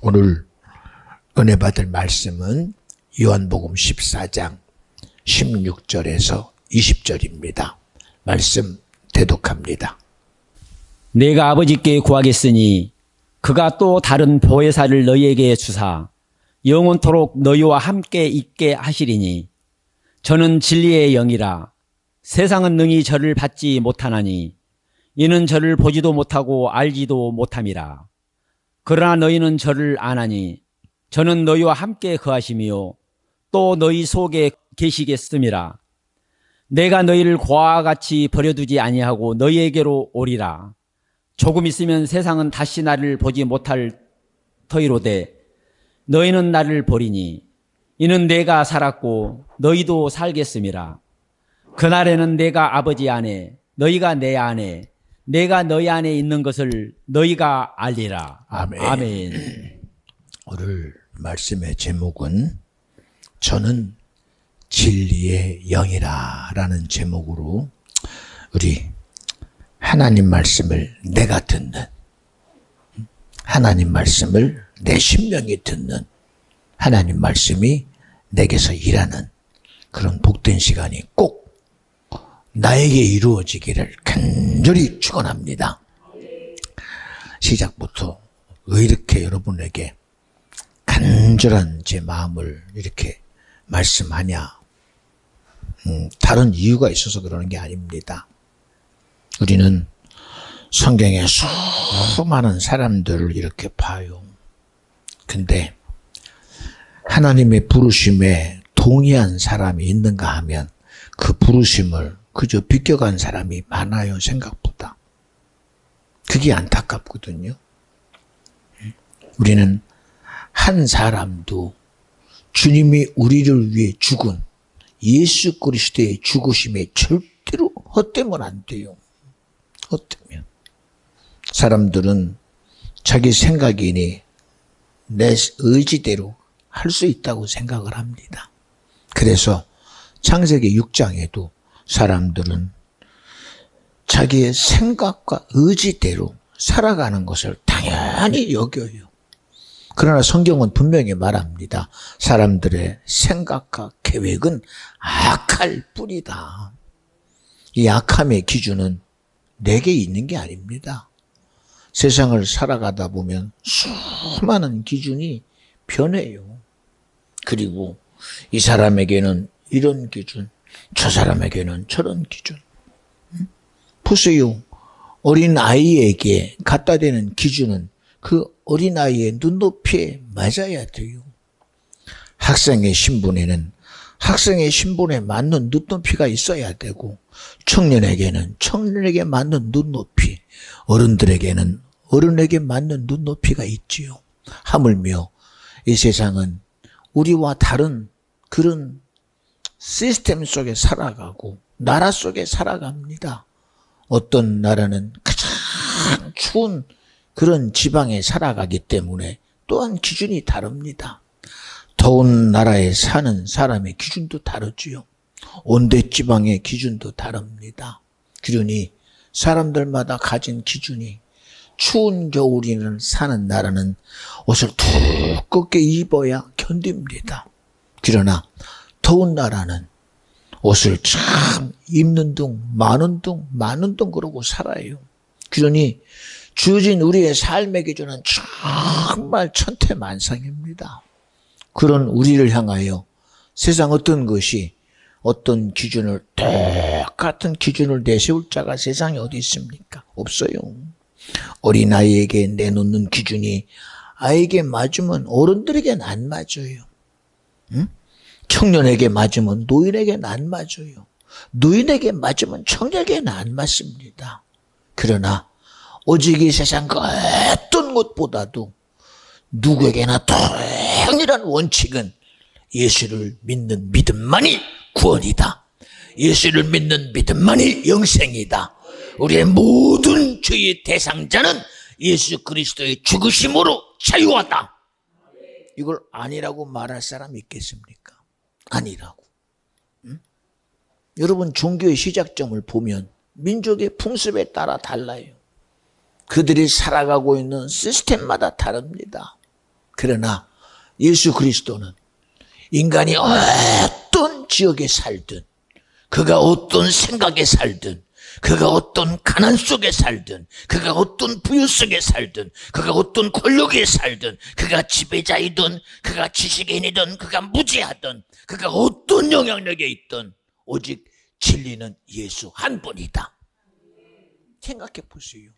오늘 은혜 받을 말씀은 요한복음 14장 16절에서 20절입니다. 말씀 대독합니다. 내가 아버지께 구하겠으니 그가 또 다른 보혜사를 너희에게 주사 영원토록 너희와 함께 있게 하시리니 저는 진리의 영이라. 세상은 능히 저를 받지 못하나니 이는 저를 보지도 못하고 알지도 못함이라. 그러나 너희는 저를 아나니 저는 너희와 함께 거하시며 또 너희 속에 계시겠음이라. 내가 너희를 고아와 같이 버려두지 아니하고 너희에게로 오리라. 조금 있으면 세상은 다시 나를 보지 못할 터이로되 너희는 나를 보리니 이는 내가 살았고 너희도 살겠음이라. 그날에는 내가 아버지 안에 너희가 내 안에 내가 너희 안에 있는 것을 너희가 알리라. 아멘. 아멘. 오늘 말씀의 제목은 저는 진리의 영이라 라는 제목으로 우리 하나님 말씀을 내가 듣는, 하나님 말씀을 내 심령이 듣는, 하나님 말씀이 내게서 일하는 그런 복된 시간이 꼭 나에게 이루어지기를 간절히 축원합니다. 시작부터 왜 이렇게 여러분에게 간절한 제 마음을 이렇게 말씀하냐, 다른 이유가 있어서 그러는 게 아닙니다. 우리는 성경에 수많은 사람들을 이렇게 봐요. 근데 하나님의 부르심에 동의한 사람이 있는가 하면 그 부르심을 그저 비껴간 사람이 많아요, 생각보다. 그게 안타깝거든요. 우리는 한 사람도 주님이 우리를 위해 죽은 예수 그리스도의 죽으심에 절대로 헛되면 안 돼요. 헛되면. 사람들은 자기 생각이니 내 의지대로 할 수 있다고 생각을 합니다. 그래서 창세기 6장에도 사람들은 자기의 생각과 의지대로 살아가는 것을 당연히 여겨요. 그러나 성경은 분명히 말합니다. 사람들의 생각과 계획은 악할 뿐이다. 이 악함의 기준은 내게 있는 게 아닙니다. 세상을 살아가다 보면 수많은 기준이 변해요. 그리고 이 사람에게는 이런 기준, 저 사람에게는 저런 기준. 보세요. 어린 아이에게 갖다 대는 기준은 그 어린 아이의 눈높이에 맞아야 돼요. 학생의 신분에는 학생의 신분에 맞는 눈높이가 있어야 되고, 청년에게는 청년에게 맞는 눈높이, 어른들에게는 어른에게 맞는 눈높이가 있지요. 하물며 이 세상은 우리와 다른 그런 시스템 속에 살아가고 나라 속에 살아갑니다. 어떤 나라는 가장 추운 그런 지방에 살아가기 때문에 또한 기준이 다릅니다. 더운 나라에 사는 사람의 기준도 다르지요. 온대지방의 기준도 다릅니다. 그러니 사람들마다 가진 기준이, 추운 겨울에는 사는 나라는 옷을 두껍게 입어야 견딥니다. 그러나 더운 나라는 옷을 참 입는 둥 마는 둥 그러고 살아요. 그러니 주어진 우리의 삶의 기준은 정말 천태만상입니다. 그런 우리를 향하여 세상 어떤 것이 어떤 기준을, 똑같은 기준을 내세울 자가 세상에 어디 있습니까? 없어요. 어린아이에게 내놓는 기준이 아이에게 맞으면 어른들에게는 안 맞아요. 청년에게 맞으면 노인에게는 안 맞아요. 노인에게 맞으면 청년에게는 안 맞습니다. 그러나 오직 이 세상 그 어떤 것보다도 누구에게나 동일한 원칙은 예수를 믿는 믿음만이 구원이다. 예수를 믿는 믿음만이 영생이다. 우리의 모든 죄의 대상자는 예수 그리스도의 죽으심으로 자유하다. 이걸 아니라고 말할 사람이 있겠습니까? 아니라고. 여러분, 종교의 시작점을 보면 민족의 풍습에 따라 달라요. 그들이 살아가고 있는 시스템마다 다릅니다. 그러나 예수 그리스도는 인간이 어떤 지역에 살든, 그가 어떤 생각에 살든, 그가 어떤 가난 속에 살든, 그가 어떤 부유 속에 살든, 그가 어떤 권력에 살든, 그가 지배자이든, 그가 지식인이든, 그가 무지하든, 그가 어떤 영향력에 있든 오직 진리는 예수 한 분이다. 생각해 보세요.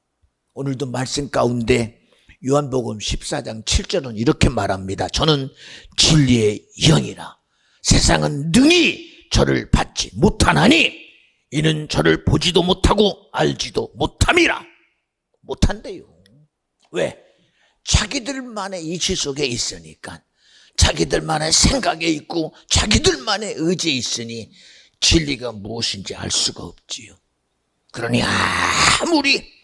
오늘도 말씀 가운데 요한복음 14장 7절은 이렇게 말합니다. 저는 진리의 영이라. 세상은 능히 저를 받지 못하나니 이는 저를 보지도 못하고 알지도 못함이라. 못한대요. 왜? 자기들만의 이치 속에 있으니까. 자기들만의 생각에 있고 자기들만의 의지에 있으니 진리가 무엇인지 알 수가 없지요. 그러니 아무리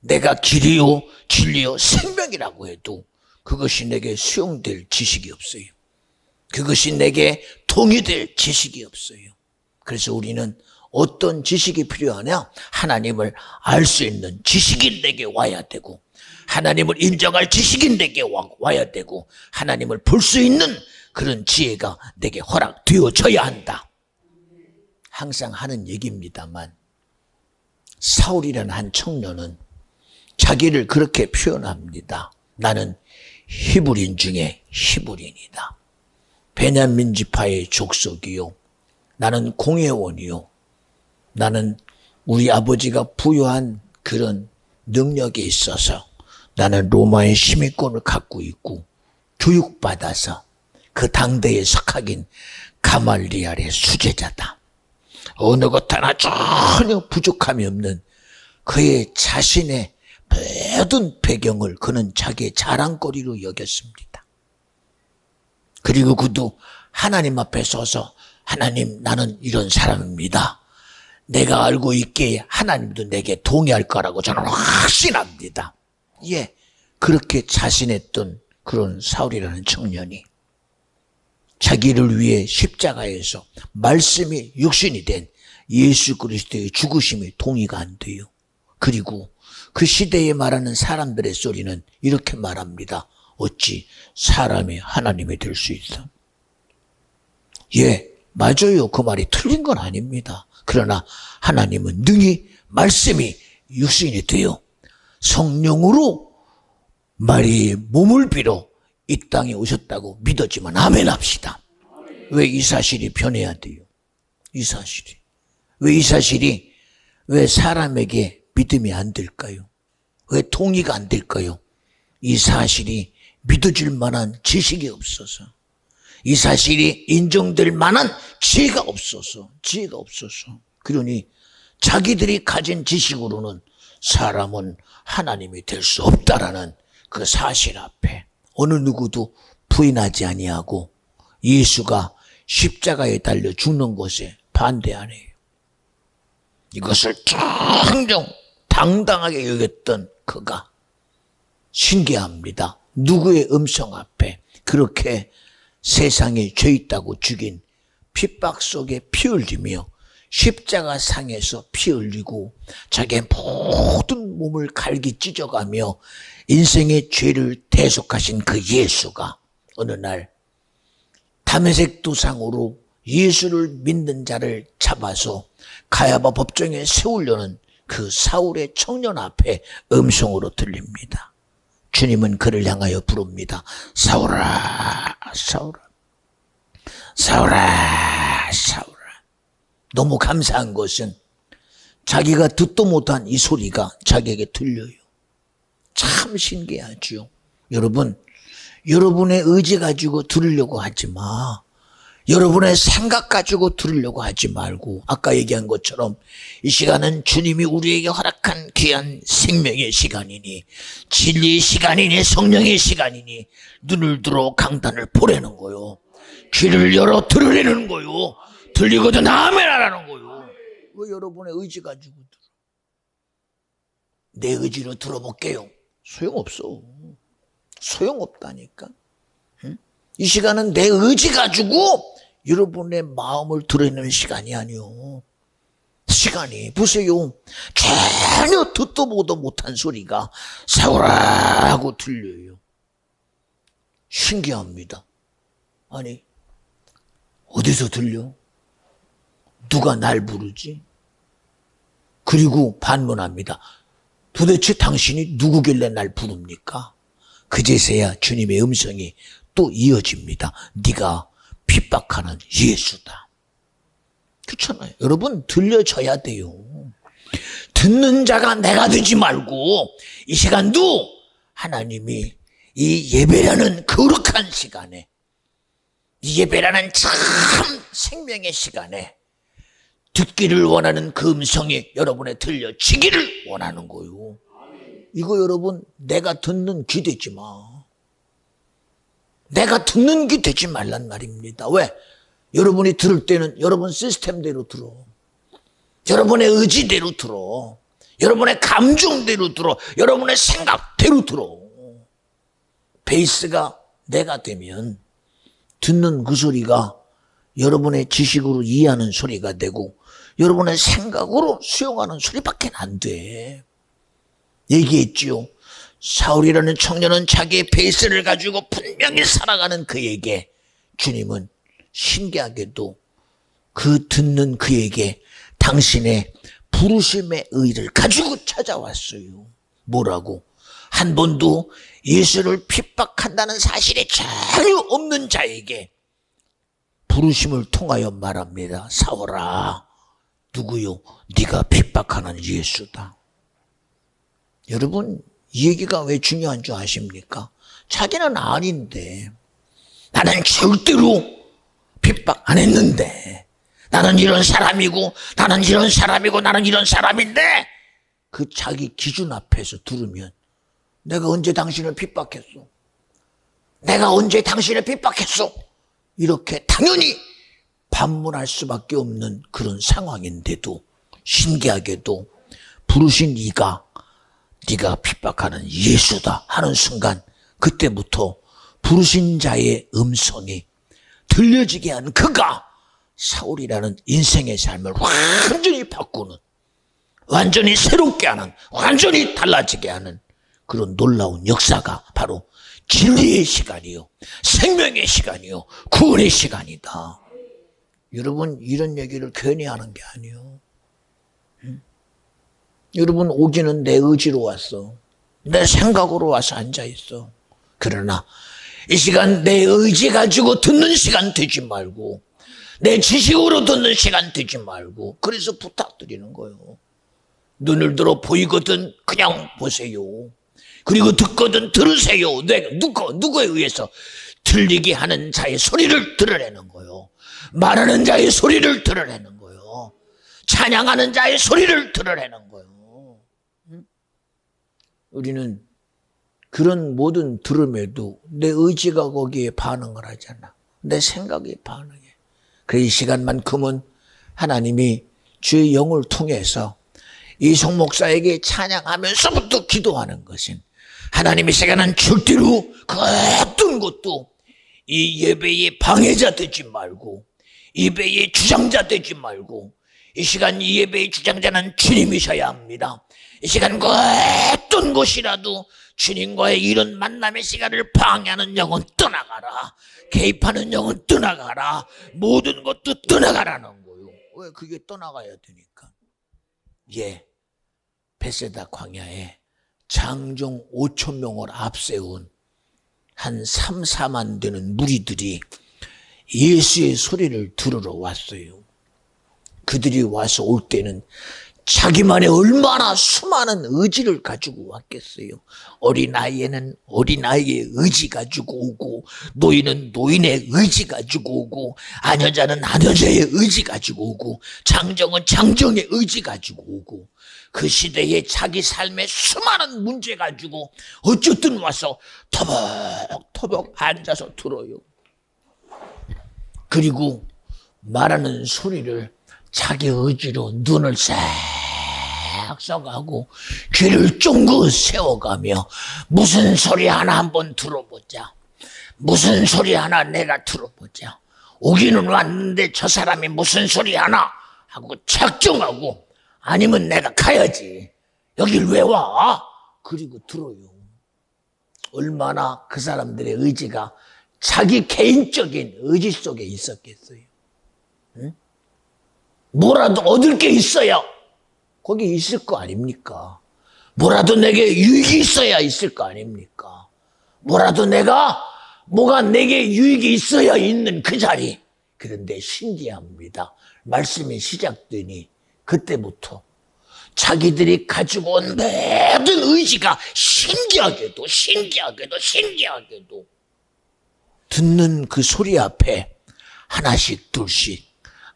내가 길이요 진리요 생명이라고 해도 그것이 내게 수용될 지식이 없어요. 그것이 내게 동의될 지식이 없어요. 그래서 우리는 어떤 지식이 필요하냐? 하나님을 알 수 있는 지식이 내게 와야 되고, 하나님을 인정할 지식이 내게 와야 되고, 하나님을 볼 수 있는 그런 지혜가 내게 허락되어져야 한다. 항상 하는 얘기입니다만 사울이라는 한 청년은 자기를 그렇게 표현합니다. 나는 히브리인 중에 히브리인이다. 베냐민 지파의 족속이요. 나는 공회원이요. 나는 우리 아버지가 부여한 그런 능력에 있어서 나는 로마의 시민권을 갖고 있고 교육받아서 그 당대의 석학인 가말리알의 수제자다. 어느 것 하나 전혀 부족함이 없는 그의 자신의 모든 배경을 그는 자기의 자랑거리로 여겼습니다. 그리고 그도 하나님 앞에 서서 하나님, 나는 이런 사람입니다. 내가 알고 있기에 하나님도 내게 동의할 거라고 저는 확신합니다. 예, 그렇게 자신했던 그런 사울이라는 청년이 자기를 위해 십자가에서 말씀이 육신이 된 예수 그리스도의 죽으심이 동의가 안 돼요. 그리고 그 시대에 말하는 사람들의 소리는 이렇게 말합니다. 어찌 사람이 하나님이 될 수 있어? 예, 맞아요. 그 말이 틀린 건 아닙니다. 그러나 하나님은 능히 말씀이 육신이 되어 성령으로 마리의 몸을 빌어 이 땅에 오셨다고 믿었지만 아멘 합시다. 왜 이 사실이 변해야 돼요? 이 사실이. 왜 이 사실이 왜 사람에게 믿음이 안 될까요? 왜 동의가 안 될까요? 이 사실이 믿어질 만한 지식이 없어서, 이 사실이 인정될 만한 지혜가 없어서. 그러니 자기들이 가진 지식으로는 사람은 하나님이 될 수 없다라는 그 사실 앞에 어느 누구도 부인하지 아니하고 예수가 십자가에 달려 죽는 것에 반대 안 해요. 이것을 정정 당당하게 여겼던 그가 신기합니다. 누구의 음성 앞에 그렇게 세상에 죄 있다고 죽인 핍박 속에 피 흘리며 십자가 상에서 피 흘리고 자기의 모든 몸을 갈기 찢어가며 인생의 죄를 대속하신 그 예수가 어느 날 다메섹 도상으로 예수를 믿는 자를 잡아서 가야바 법정에 세우려는 그 사울의 청년 앞에 음성으로 들립니다. 주님은 그를 향하여 부릅니다. 사울아, 사울아, 사울아, 사울아. 너무 감사한 것은 자기가 듣도 못한 이 소리가 자기에게 들려요. 참 신기하죠. 여러분, 여러분의 의지 가지고 들으려고 하지 마. 여러분의 생각 가지고 들으려고 하지 말고 아까 얘기한 것처럼 이 시간은 주님이 우리에게 허락한 귀한 생명의 시간이니 진리의 시간이니 성령의 시간이니 눈을 들어 강단을 보라는 거요. 귀를 열어 들으라는 거요. 들리거든 아멘 하라는 거요. 왜 여러분의 의지 가지고 들어? 내 의지로 들어볼게요. 소용없어. 소용없다니까. 응? 이 시간은 내 의지 가지고 여러분의 마음을 드러내는 시간이 아니요. 시간이 보세요. 전혀 듣도 보도 못한 소리가 사울아 하고 들려요. 신기합니다. 아니, 어디서 들려? 누가 날 부르지? 그리고 반문합니다. 도대체 당신이 누구길래 날 부릅니까? 그제서야 주님의 음성이 또 이어집니다. 네가 핍박하는 예수다. 그렇잖아요. 여러분, 들려줘야 돼요. 듣는 자가 내가 되지 말고 이 시간도 하나님이 이 예배라는 거룩한 시간에, 이 예배라는 참 생명의 시간에 듣기를 원하는 그 음성이 여러분에 들려지기를 원하는 거요. 이거 여러분, 내가 듣는 귀 되지 마. 내가 듣는 귀 되지 말란 말입니다. 왜? 여러분이 들을 때는 여러분 시스템대로 들어. 여러분의 의지대로 들어. 여러분의 감정대로 들어. 여러분의 생각대로 들어. 베이스가 내가 되면 듣는 그 소리가 여러분의 지식으로 이해하는 소리가 되고 여러분의 생각으로 수용하는 소리밖에 안 돼. 얘기했지요. 사울이라는 청년은 자기의 베이스를 가지고 분명히 살아가는 그에게 주님은 신기하게도 그 듣는 그에게 당신의 부르심의 의를 가지고 찾아왔어요. 뭐라고? 한 번도 예수를 핍박한다는 사실이 전혀 없는 자에게 부르심을 통하여 말합니다. 사울아, 누구요? 네가 핍박하는 예수다. 여러분, 이 얘기가 왜 중요한 줄 아십니까? 자기는 아닌데, 나는 절대로 핍박 안 했는데, 나는 이런 사람이고 나는 이런 사람이고 나는 이런 사람인데, 그 자기 기준 앞에서 들으면 내가 언제 당신을 핍박했어? 내가 언제 당신을 핍박했어? 이렇게 당연히 반문할 수밖에 없는 그런 상황인데도 신기하게도 부르신 네가 핍박하는 예수다 하는 순간, 그때부터 부르신 자의 음성이 들려지게 한 그가 사울이라는 인생의 삶을 완전히 바꾸는, 완전히 새롭게 하는, 완전히 달라지게 하는 그런 놀라운 역사가 바로 진리의 시간이요, 생명의 시간이요, 구원의 시간이다. 여러분, 이런 얘기를 괜히 하는 게 아니에요. 여러분, 오기는 내 의지로 왔어. 내 생각으로 와서 앉아있어. 그러나 이 시간 내 의지 가지고 듣는 시간 되지 말고, 내 지식으로 듣는 시간 되지 말고, 그래서 부탁드리는 거예요. 눈을 들어 보이거든 그냥 보세요. 그리고 듣거든 들으세요. 누구에 의해서? 들리게 하는 자의 소리를 들으라는 거예요. 말하는 자의 소리를 들으라는 거예요. 찬양하는 자의 소리를 들으라는 거예요. 우리는 그런 모든 들음에도 내 의지가 거기에 반응을 하잖아. 내 생각이 반응해. 그래서 이 시간만큼은 하나님이 주의 영을 통해서 이송 목사에게 찬양하면서부터 기도하는 것은, 하나님의 시간은 절대로 그 어떤 것도 이 예배의 방해자 되지 말고, 예배의 주장자 되지 말고, 이 시간 이 예배의 주장자는 주님이셔야 합니다. 이 시간 그 어떤 것이라도 주님과의 이런 만남의 시간을 방해하는 영은 떠나가라. 개입하는 영은 떠나가라. 모든 것도 떠나가라는 거예요. 왜? 그게 떠나가야 되니까. 베세다 광야에 장정 5천 명을 앞세운 한 3, 4만 되는 무리들이 예수의 소리를 들으러 왔어요. 그들이 와서 올 때는 자기만의 얼마나 수많은 의지를 가지고 왔겠어요. 어린아이에는 어린아이의 의지 가지고 오고, 노인은 노인의 의지 가지고 오고, 아녀자는 아녀자의 의지 가지고 오고, 장정은 장정의 의지 가지고 오고, 그 시대에 자기 삶의 수많은 문제 가지고 어쨌든 와서 터벅터벅 앉아서 들어요. 그리고 말하는 소리를 자기 의지로 눈을 싹 써가고 귀를 쫑긋 세워가며, 무슨 소리 하나 한번 들어보자. 무슨 소리 하나 내가 들어보자. 오기는 왔는데 저 사람이 무슨 소리 하나 하고 작정하고, 아니면 내가 가야지. 여길 왜 와? 그리고 들어요. 얼마나 그 사람들의 의지가 자기 개인적인 의지 속에 있었겠어요? 응? 뭐라도 얻을 게 있어야 거기 있을 거 아닙니까? 뭐라도 내게 유익이 있어야 있을 거 아닙니까? 뭐라도 뭐가 내게 유익이 있어야 있는 그 자리. 그런데 신기합니다. 말씀이 시작되니 그때부터 자기들이 가지고 온 모든 의지가 신기하게도 듣는 그 소리 앞에 하나씩 둘씩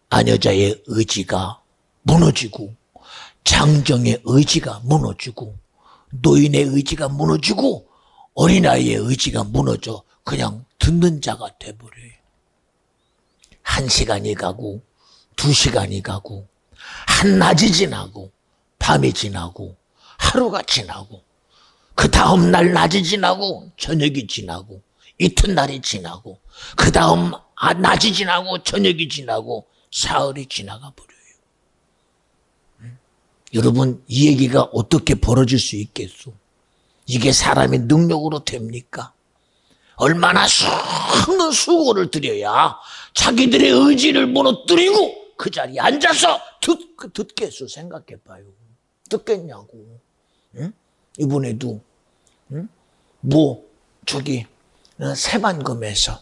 아녀자의 의지가 무너지고, 장정의 의지가 무너지고, 노인의 의지가 무너지고, 어린아이의 의지가 무너져 그냥 듣는 자가 돼버려요. 1시간이 가고 2시간이 가고 한낮이 지나고 밤이 지나고 하루가 지나고 그 다음 날 낮이 지나고 저녁이 지나고 이튿날이 지나고 그 다음 낮이 지나고 저녁이 지나고 사흘이 지나가 버려요. 여러분, 이 얘기가 어떻게 벌어질 수 있겠소? 이게 사람의 능력으로 됩니까? 얼마나 수많은 수고를 들여야 자기들의 의지를 무너뜨리고 그 자리에 앉아서 듣겠소? 생각해봐요. 듣겠냐고. 응? 이번에도 새만금에서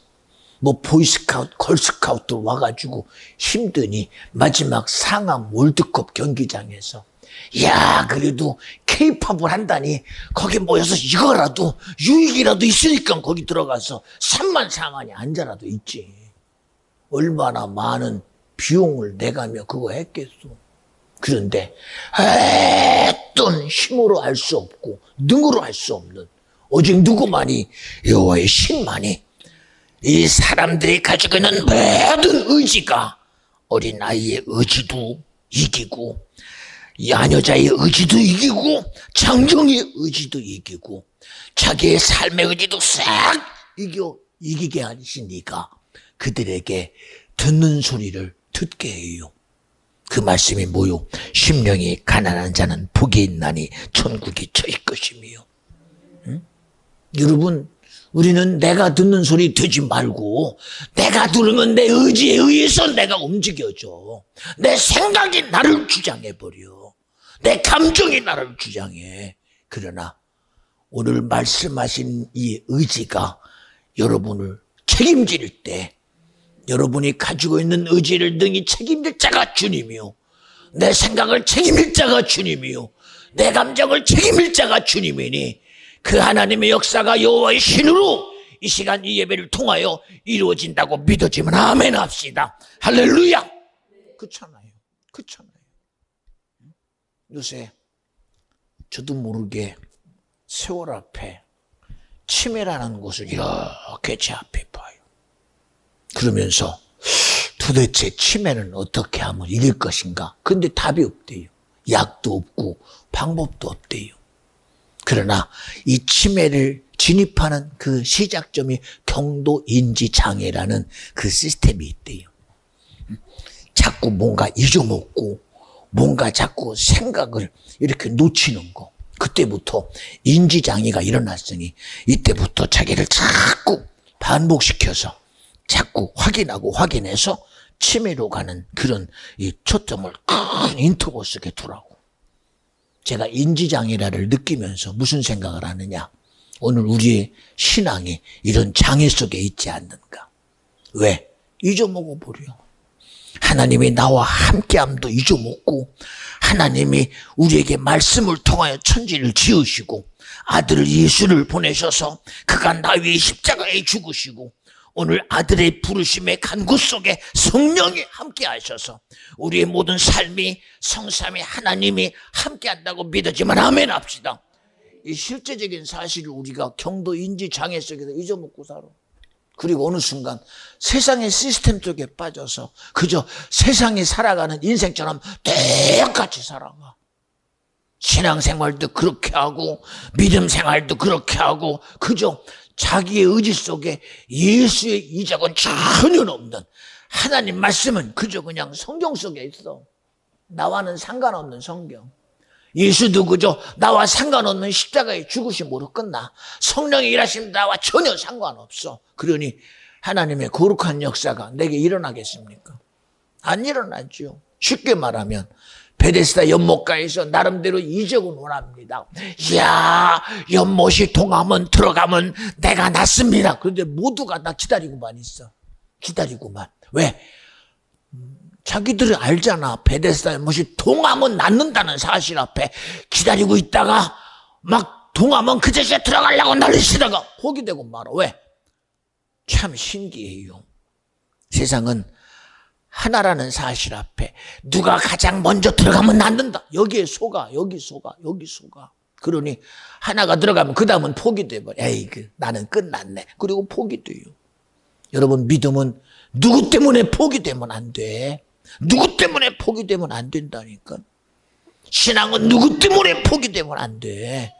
보이스카우트, 걸스카우트 와가지고 힘드니 마지막 상암 월드컵 경기장에서, 야, 그래도 케이팝을 한다니 거기 모여서 이거라도 유익이라도 있으니까 거기 들어가서 3만 4만이 앉아라도 있지. 얼마나 많은 비용을 내가며 그거 했겠소. 그런데 어떤 힘으로 할 수 없고 능으로 할 수 없는 오직 누구만이, 여호와의 신만이 이 사람들이 가지고 있는 모든 의지가 어린아이의 의지도 이기고 야녀자의 의지도 이기고 장정의 의지도 이기고 자기의 삶의 의지도 싹 이기게 하시니까 그들에게 듣는 소리를 듣게 해요. 그 말씀이 뭐요? 심령이 가난한 자는 복이 있나니 천국이 저희 것이며. 응? 여러분, 우리는 내가 듣는 소리 듣지 말고 내가 들으면 내 의지에 의해서 내가 움직여져. 내 생각이 나를 주장해버려. 내 감정이 나를 주장해. 그러나 오늘 말씀하신 이 의지가 여러분을 책임질 때, 여러분이 가지고 있는 의지를 능히 책임질 자가 주님이요, 내 생각을 책임질 자가 주님이요, 내 감정을 책임질 자가 주님이니 그 하나님의 역사가 여호와의 신으로 이 시간 이 예배를 통하여 이루어진다고 믿어지면 아멘 합시다. 할렐루야. 그렇잖아요. 요새 저도 모르게 세월 앞에 치매라는 것을 이렇게 제 앞에 봐요. 그러면서 도대체 치매는 어떻게 하면 이길 것인가? 근데 답이 없대요. 약도 없고 방법도 없대요. 그러나 이 치매를 진입하는 그 시작점이 경도인지장애라는 그 시스템이 있대요. 자꾸 뭔가 잊어먹고 뭔가 자꾸 생각을 이렇게 놓치는 거. 그때부터 인지장애가 일어났으니 이때부터 자기를 자꾸 반복시켜서 자꾸 확인하고 확인해서 치매로 가는 그런 이 초점을 큰 인터벌 속에 두라고. 제가 인지장애라를 느끼면서 무슨 생각을 하느냐. 오늘 우리의 신앙이 이런 장애 속에 있지 않는가. 왜? 잊어먹어 버려. 하나님이 나와 함께함도 잊어먹고, 하나님이 우리에게 말씀을 통하여 천지를 지으시고 아들 예수를 보내셔서 그가 나 위에 십자가에 죽으시고 오늘 아들의 부르심의 간구 속에 성령이 함께 하셔서 우리의 모든 삶이 성삼위 하나님이 함께 한다고 믿어지만 아멘 합시다. 이 실제적인 사실을 우리가 경도인지 장애 속에서 잊어먹고 살아. 그리고 어느 순간 세상의 시스템 속에 빠져서 그저 세상이 살아가는 인생처럼 똑같이 살아가. 신앙생활도 그렇게 하고 믿음 생활도 그렇게 하고 그저 자기의 의지 속에 예수의 이적은 전혀 없는, 하나님 말씀은 그저 그냥 성경 속에 있어. 나와는 상관없는 성경. 예수도 그저 나와 상관없는 십자가의 죽으심으로 끝나. 성령의 일하심 나와 전혀 상관없어. 그러니 하나님의 거룩한 역사가 내게 일어나겠습니까? 안 일어나죠. 쉽게 말하면 베데스다 연못가에서 나름대로 이적은 원합니다. 이야, 연못이 동하면 들어가면 내가 낫습니다. 그런데 모두가 나 기다리고만 있어. 기다리고만. 왜? 자기들은 알잖아. 베데스다 연못이 동하면 낫는다는 사실 앞에 기다리고 있다가 막 동하면 그 자리에 들어가려고 난리치다가 포기되고 말아. 왜? 참 신기해요. 세상은 하나라는 사실 앞에 누가 가장 먼저 들어가면 낫는다. 여기에 속아, 여기 속아, 여기 속아. 그러니 하나가 들어가면 그 다음은 포기돼버려. 에이, 나는 끝났네. 그리고 포기돼요. 여러분, 믿음은 누구 때문에 포기되면 안 돼. 누구 때문에 포기되면 안 된다니까. 신앙은 누구 때문에 포기되면 안 돼.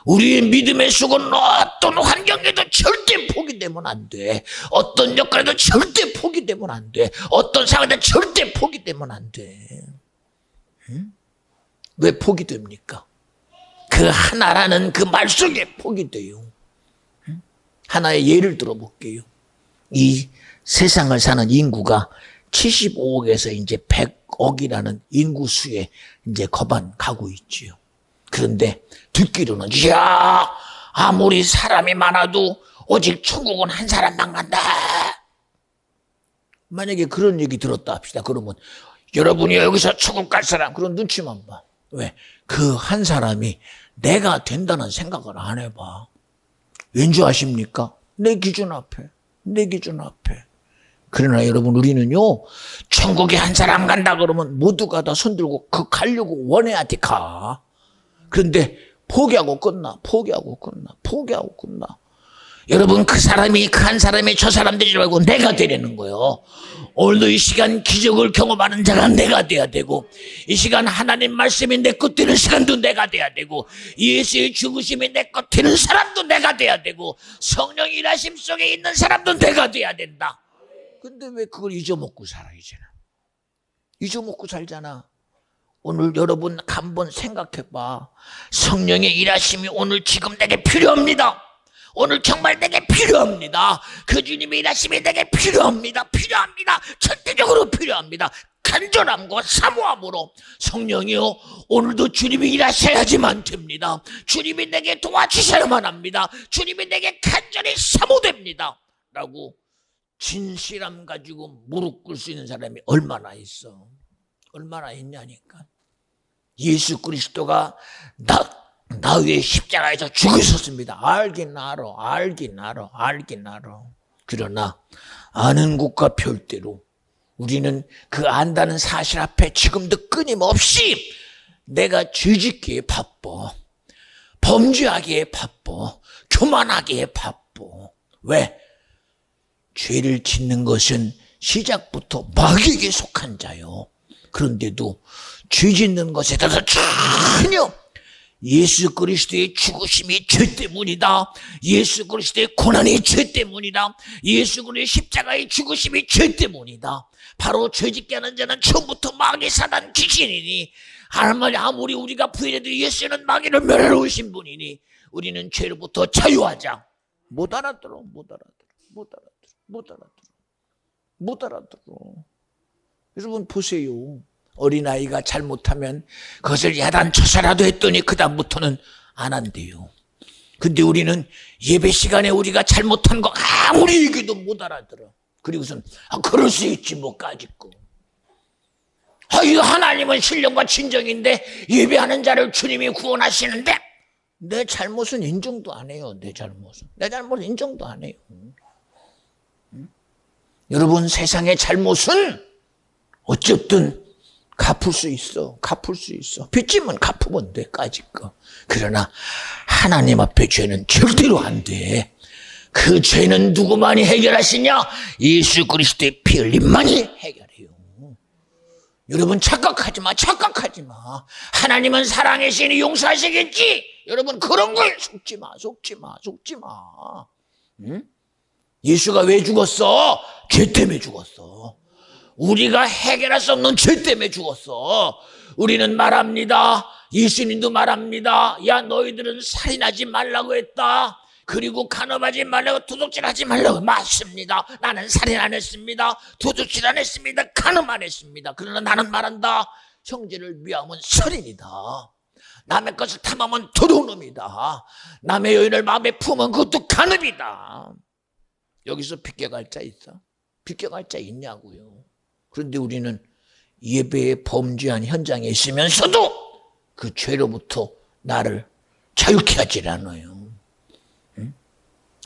우리의 믿음의 속은 어떤 환경에도 절대 포기되면 안 돼. 어떤 역할에도 절대 포기되면 안 돼. 어떤 상황에도 절대 포기되면 안 돼. 응? 왜 포기됩니까? 그 하나라는 그 말 속에 포기돼요. 응? 하나의 예를 들어볼게요. 이 세상을 사는 인구가 75억에서 이제 100억이라는 인구수에 이제 가고 있지요. 그런데 듣기로는 이야, 아무리 사람이 많아도 오직 천국은 한 사람만 간다. 만약에 그런 얘기 들었다 합시다. 그러면 여러분이 여기서 천국 갈 사람, 그런 눈치만 봐. 왜? 그 한 사람이 내가 된다는 생각을 안 해봐. 왠지 아십니까? 내 기준 앞에. 내 기준 앞에. 그러나 여러분, 우리는요, 천국에 한 사람 간다 그러면 모두가 다 손들고 그 가려고 원해야지 가. 그런데 포기하고 끝나. 여러분, 그 사람이 그 한 사람이 저 사람 되지 말고 내가 되려는 거예요. 오늘도 이 시간 기적을 경험하는 자가 내가 돼야 되고, 이 시간 하나님 말씀이 내 것 되는 시간도 내가 돼야 되고, 예수의 죽으심이 내 것 되는 사람도 내가 돼야 되고, 성령 일하심 속에 있는 사람도 내가 돼야 된다. 근데 왜 그걸 잊어먹고 살아, 이제는? 잊어먹고 살잖아. 오늘 여러분 한번 생각해봐. 성령의 일하심이 오늘 지금 내게 필요합니다. 오늘 정말 내게 필요합니다. 그 주님의 일하심이 내게 필요합니다. 절대적으로 필요합니다. 간절함과 사모함으로 성령이요, 오늘도 주님이 일하셔야지만 됩니다. 주님이 내게 도와주셔야만 합니다. 주님이 내게 간절히 사모됩니다. 라고 진실함 가지고 무릎 꿇을 수 있는 사람이 얼마나 있어. 얼마나 있냐니까. 예수 그리스도가 나 위에 십자가에서 죽으셨습니다. 알긴 알아. 그러나 아는 것과 별대로 우리는 그 안다는 사실 앞에 지금도 끊임없이 내가 죄짓기에 바빠. 범죄하기에 바빠. 교만하기에 바빠. 왜? 죄를 짓는 것은 시작부터 마귀에게 속한 자요. 그런데도 죄 짓는 것에 대해서 전혀 예수 그리스도의 죽으심이 죄 때문이다. 예수 그리스도의 고난이 죄 때문이다. 예수 그리스도의 십자가의 죽으심이 죄 때문이다. 바로 죄짓게 하는 자는 처음부터 마귀 사단 귀신이니, 아무리 우리가 부인해도 예수는 마귀를 멸하러 오신 분이니 우리는 죄로부터 자유하자. 못 알아들어. 여러분 보세요. 어린아이가 잘못하면 그것을 야단쳐서라도 했더니 그 다음부터는 안 한대요. 근데 우리는 예배 시간에 우리가 잘못한 거 아무리 얘기도 못 알아들어. 그리고선 그럴 수 있지 뭐까짓 거. 이거 하나님은 신령과 진정인데 예배하는 자를 주님이 구원하시는데 내 잘못은 인정도 안 해요. 내 잘못은 인정도 안 해요. 여러분, 세상의 잘못은 어쨌든 갚을 수 있어. 빚지면 갚으면 돼, 까짓 거. 그러나 하나님 앞에 죄는 절대로 안 돼. 그 죄는 누구만이 해결하시냐? 예수 그리스도의 피 흘림만이 해결해요. 여러분, 착각하지 마. 하나님은 사랑의 신이 용서하시겠지? 여러분, 그런 거에 속지 마. 응? 예수가 왜 죽었어? 죄 때문에 죽었어. 우리가 해결할 수 없는 죄 때문에 죽었어. 우리는 말합니다. 예수님도 말합니다. 야, 너희들은 살인하지 말라고 했다. 그리고 간음하지 말라고, 도둑질하지 말라고. 맞습니다. 나는 살인 안 했습니다. 도둑질 안 했습니다. 간음 안 했습니다. 그러나 나는 말한다. 형제를 미워하면 살인이다. 남의 것을 탐하면 도둑놈이다. 남의 여인을 마음에 품으면 그것도 간음이다. 여기서 비껴갈 자 있어? 비껴갈 자 있냐고요. 그런데 우리는 예배에 범죄한 현장에 있으면서도 그 죄로부터 나를 자유케 하질 않아요.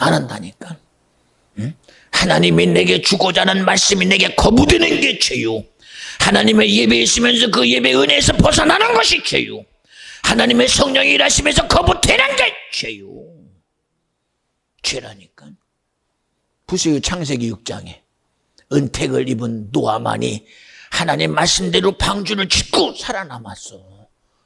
안 한다니까. 하나님이 내게 주고자 하는 말씀이 내게 거부되는 게 죄요. 하나님의 예배에 있으면서 그 예배 은혜에서 벗어나는 것이 죄요. 하나님의 성령이 일하시면서 거부되는 게 죄요. 죄라니까. 보세요. 창세기 6장에 은택을 입은 노아만이 하나님 말씀대로 방주를 짓고 살아남았어.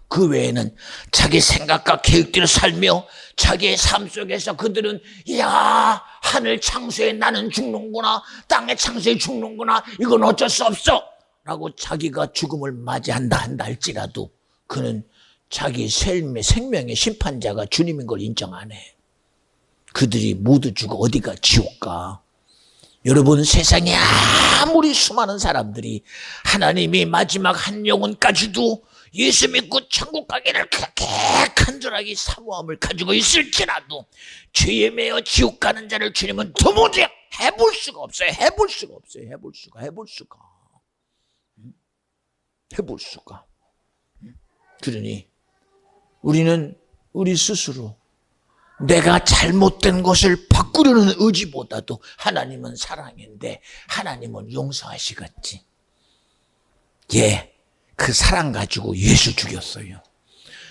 그 외에는 자기 생각과 계획대로 살며 자기의 삶 속에서 그들은 야, 하늘 창조에 나는 죽는구나, 땅의 창조에 죽는구나, 이건 어쩔 수 없어 라고 자기가 죽음을 맞이한다 한다 할지라도 그는 자기 삶의 생명의 심판자가 주님인 걸 인정 안 해. 그들이 모두 죽어 어디가 지옥 가. 여러분, 세상에 아무리 수많은 사람들이 하나님이 마지막 한 영혼까지도 예수 믿고 천국 가기를 그렇게 간절하게 사모함을 가지고 있을지라도 죄에 매여 지옥 가는 자를 주님은 도무지 해볼 수가 없어요. 해볼 수가. 그러니 우리는 우리 스스로 내가 잘못된 것을 바꾸려는 의지보다도 하나님은 사랑인데 하나님은 용서하시겠지. 예, 그 사랑 가지고 예수 죽였어요.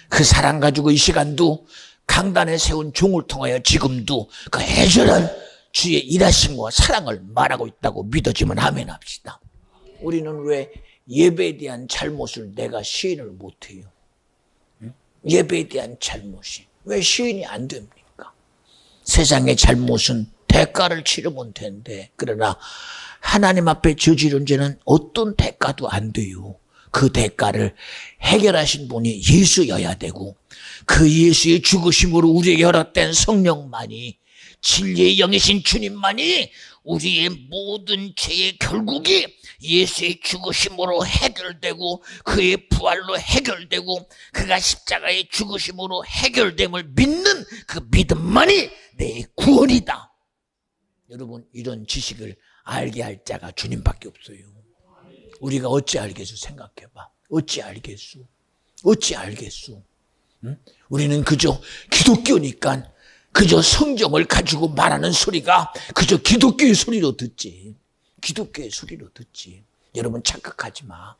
그 사랑 가지고 이 시간도 강단에 세운 종을 통하여 지금도 그 애절한 주의 일하심과 사랑을 말하고 있다고 믿어지면 아멘 합시다. 우리는 왜 예배에 대한 잘못을 내가 시인을 못해요? 예배에 대한 잘못이 왜 시인이 안 됩니까? 세상의 잘못은 대가를 치르면 되는데, 그러나 하나님 앞에 저지른 죄는 어떤 대가도 안 돼요. 그 대가를 해결하신 분이 예수여야 되고, 그 예수의 죽으심으로 우리에게 허락된 성령만이, 진리의 영이신 주님만이 우리의 모든 죄의 결국이 예수의 죽으심으로 해결되고 그의 부활로 해결되고 그가 십자가의 죽으심으로 해결됨을 믿는 그 믿음만이 내 구원이다. 여러분, 이런 지식을 알게 할 자가 주님밖에 없어요. 우리가 어찌 알겠소? 생각해봐. 어찌 알겠소? 응? 우리는 그저 기독교니까 그저 성경을 가지고 말하는 소리가 그저 기독교의 소리로 듣지. 여러분, 착각하지 마.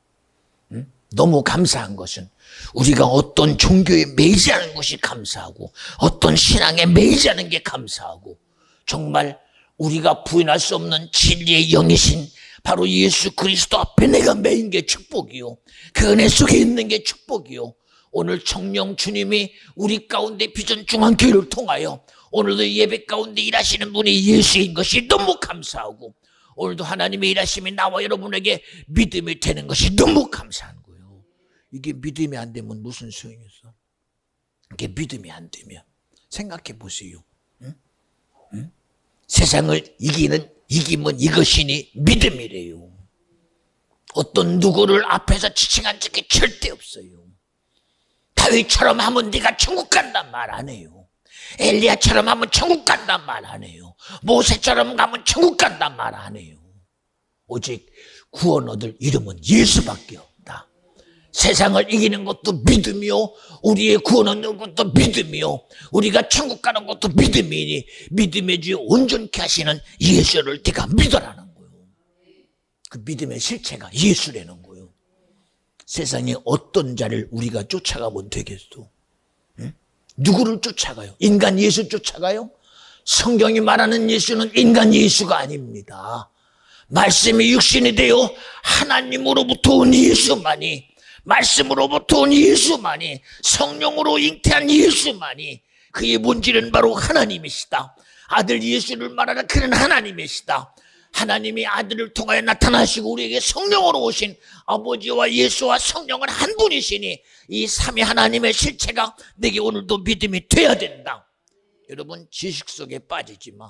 응? 너무 감사한 것은 우리가 어떤 종교에 매이지 않은 것이 감사하고 어떤 신앙에 매이지 않은 게 감사하고, 정말 우리가 부인할 수 없는 진리의 영이신 바로 예수 그리스도 앞에 내가 매인 게 축복이요, 그 은혜 속에 있는 게 축복이요. 오늘 성령 주님이 우리 가운데 비전 중앙교회를 통하여 오늘도 예배 가운데 일하시는 분이 예수인 것이 너무 감사하고, 오늘도 하나님의 일하심이 나와 여러분에게 믿음이 되는 것이 너무 감사한 거예요. 이게 믿음이 안 되면 무슨 소용이 있어? 이게 믿음이 안 되면 생각해 보세요. 응? 세상을 이기면 이것이니 믿음이래요. 어떤 누구를 앞에서 지칭한 적이 절대 없어요. 다윗처럼 하면 네가 천국 간단 말 안 해요. 엘리야처럼 하면 천국 간단 말 안 해요. 모세처럼 가면 천국 간단 말 안 해요. 오직 구원 얻을 이름은 예수밖에 없다. 세상을 이기는 것도 믿음이요, 우리의 구원 얻는 것도 믿음이요, 우리가 천국 가는 것도 믿음이니 믿음의 주 온전케 하시는 예수를 네가 믿어라는 거예요. 그 믿음의 실체가 예수라는 거예요. 세상에 어떤 자를 우리가 쫓아가면 되겠소? 응? 누구를 쫓아가요? 인간 예수 쫓아가요? 성경이 말하는 예수는 인간 예수가 아닙니다. 말씀이 육신이 되어 하나님으로부터 온 예수만이, 말씀으로부터 온 예수만이, 성령으로 잉태한 예수만이, 그의 본질은 바로 하나님이시다. 아들 예수를 말하는 그는 하나님이시다. 하나님이 아들을 통하여 나타나시고 우리에게 성령으로 오신 아버지와 예수와 성령은 한 분이시니 이 삼위 하나님의 실체가 내게 오늘도 믿음이 돼야 된다. 여러분, 지식 속에 빠지지 마.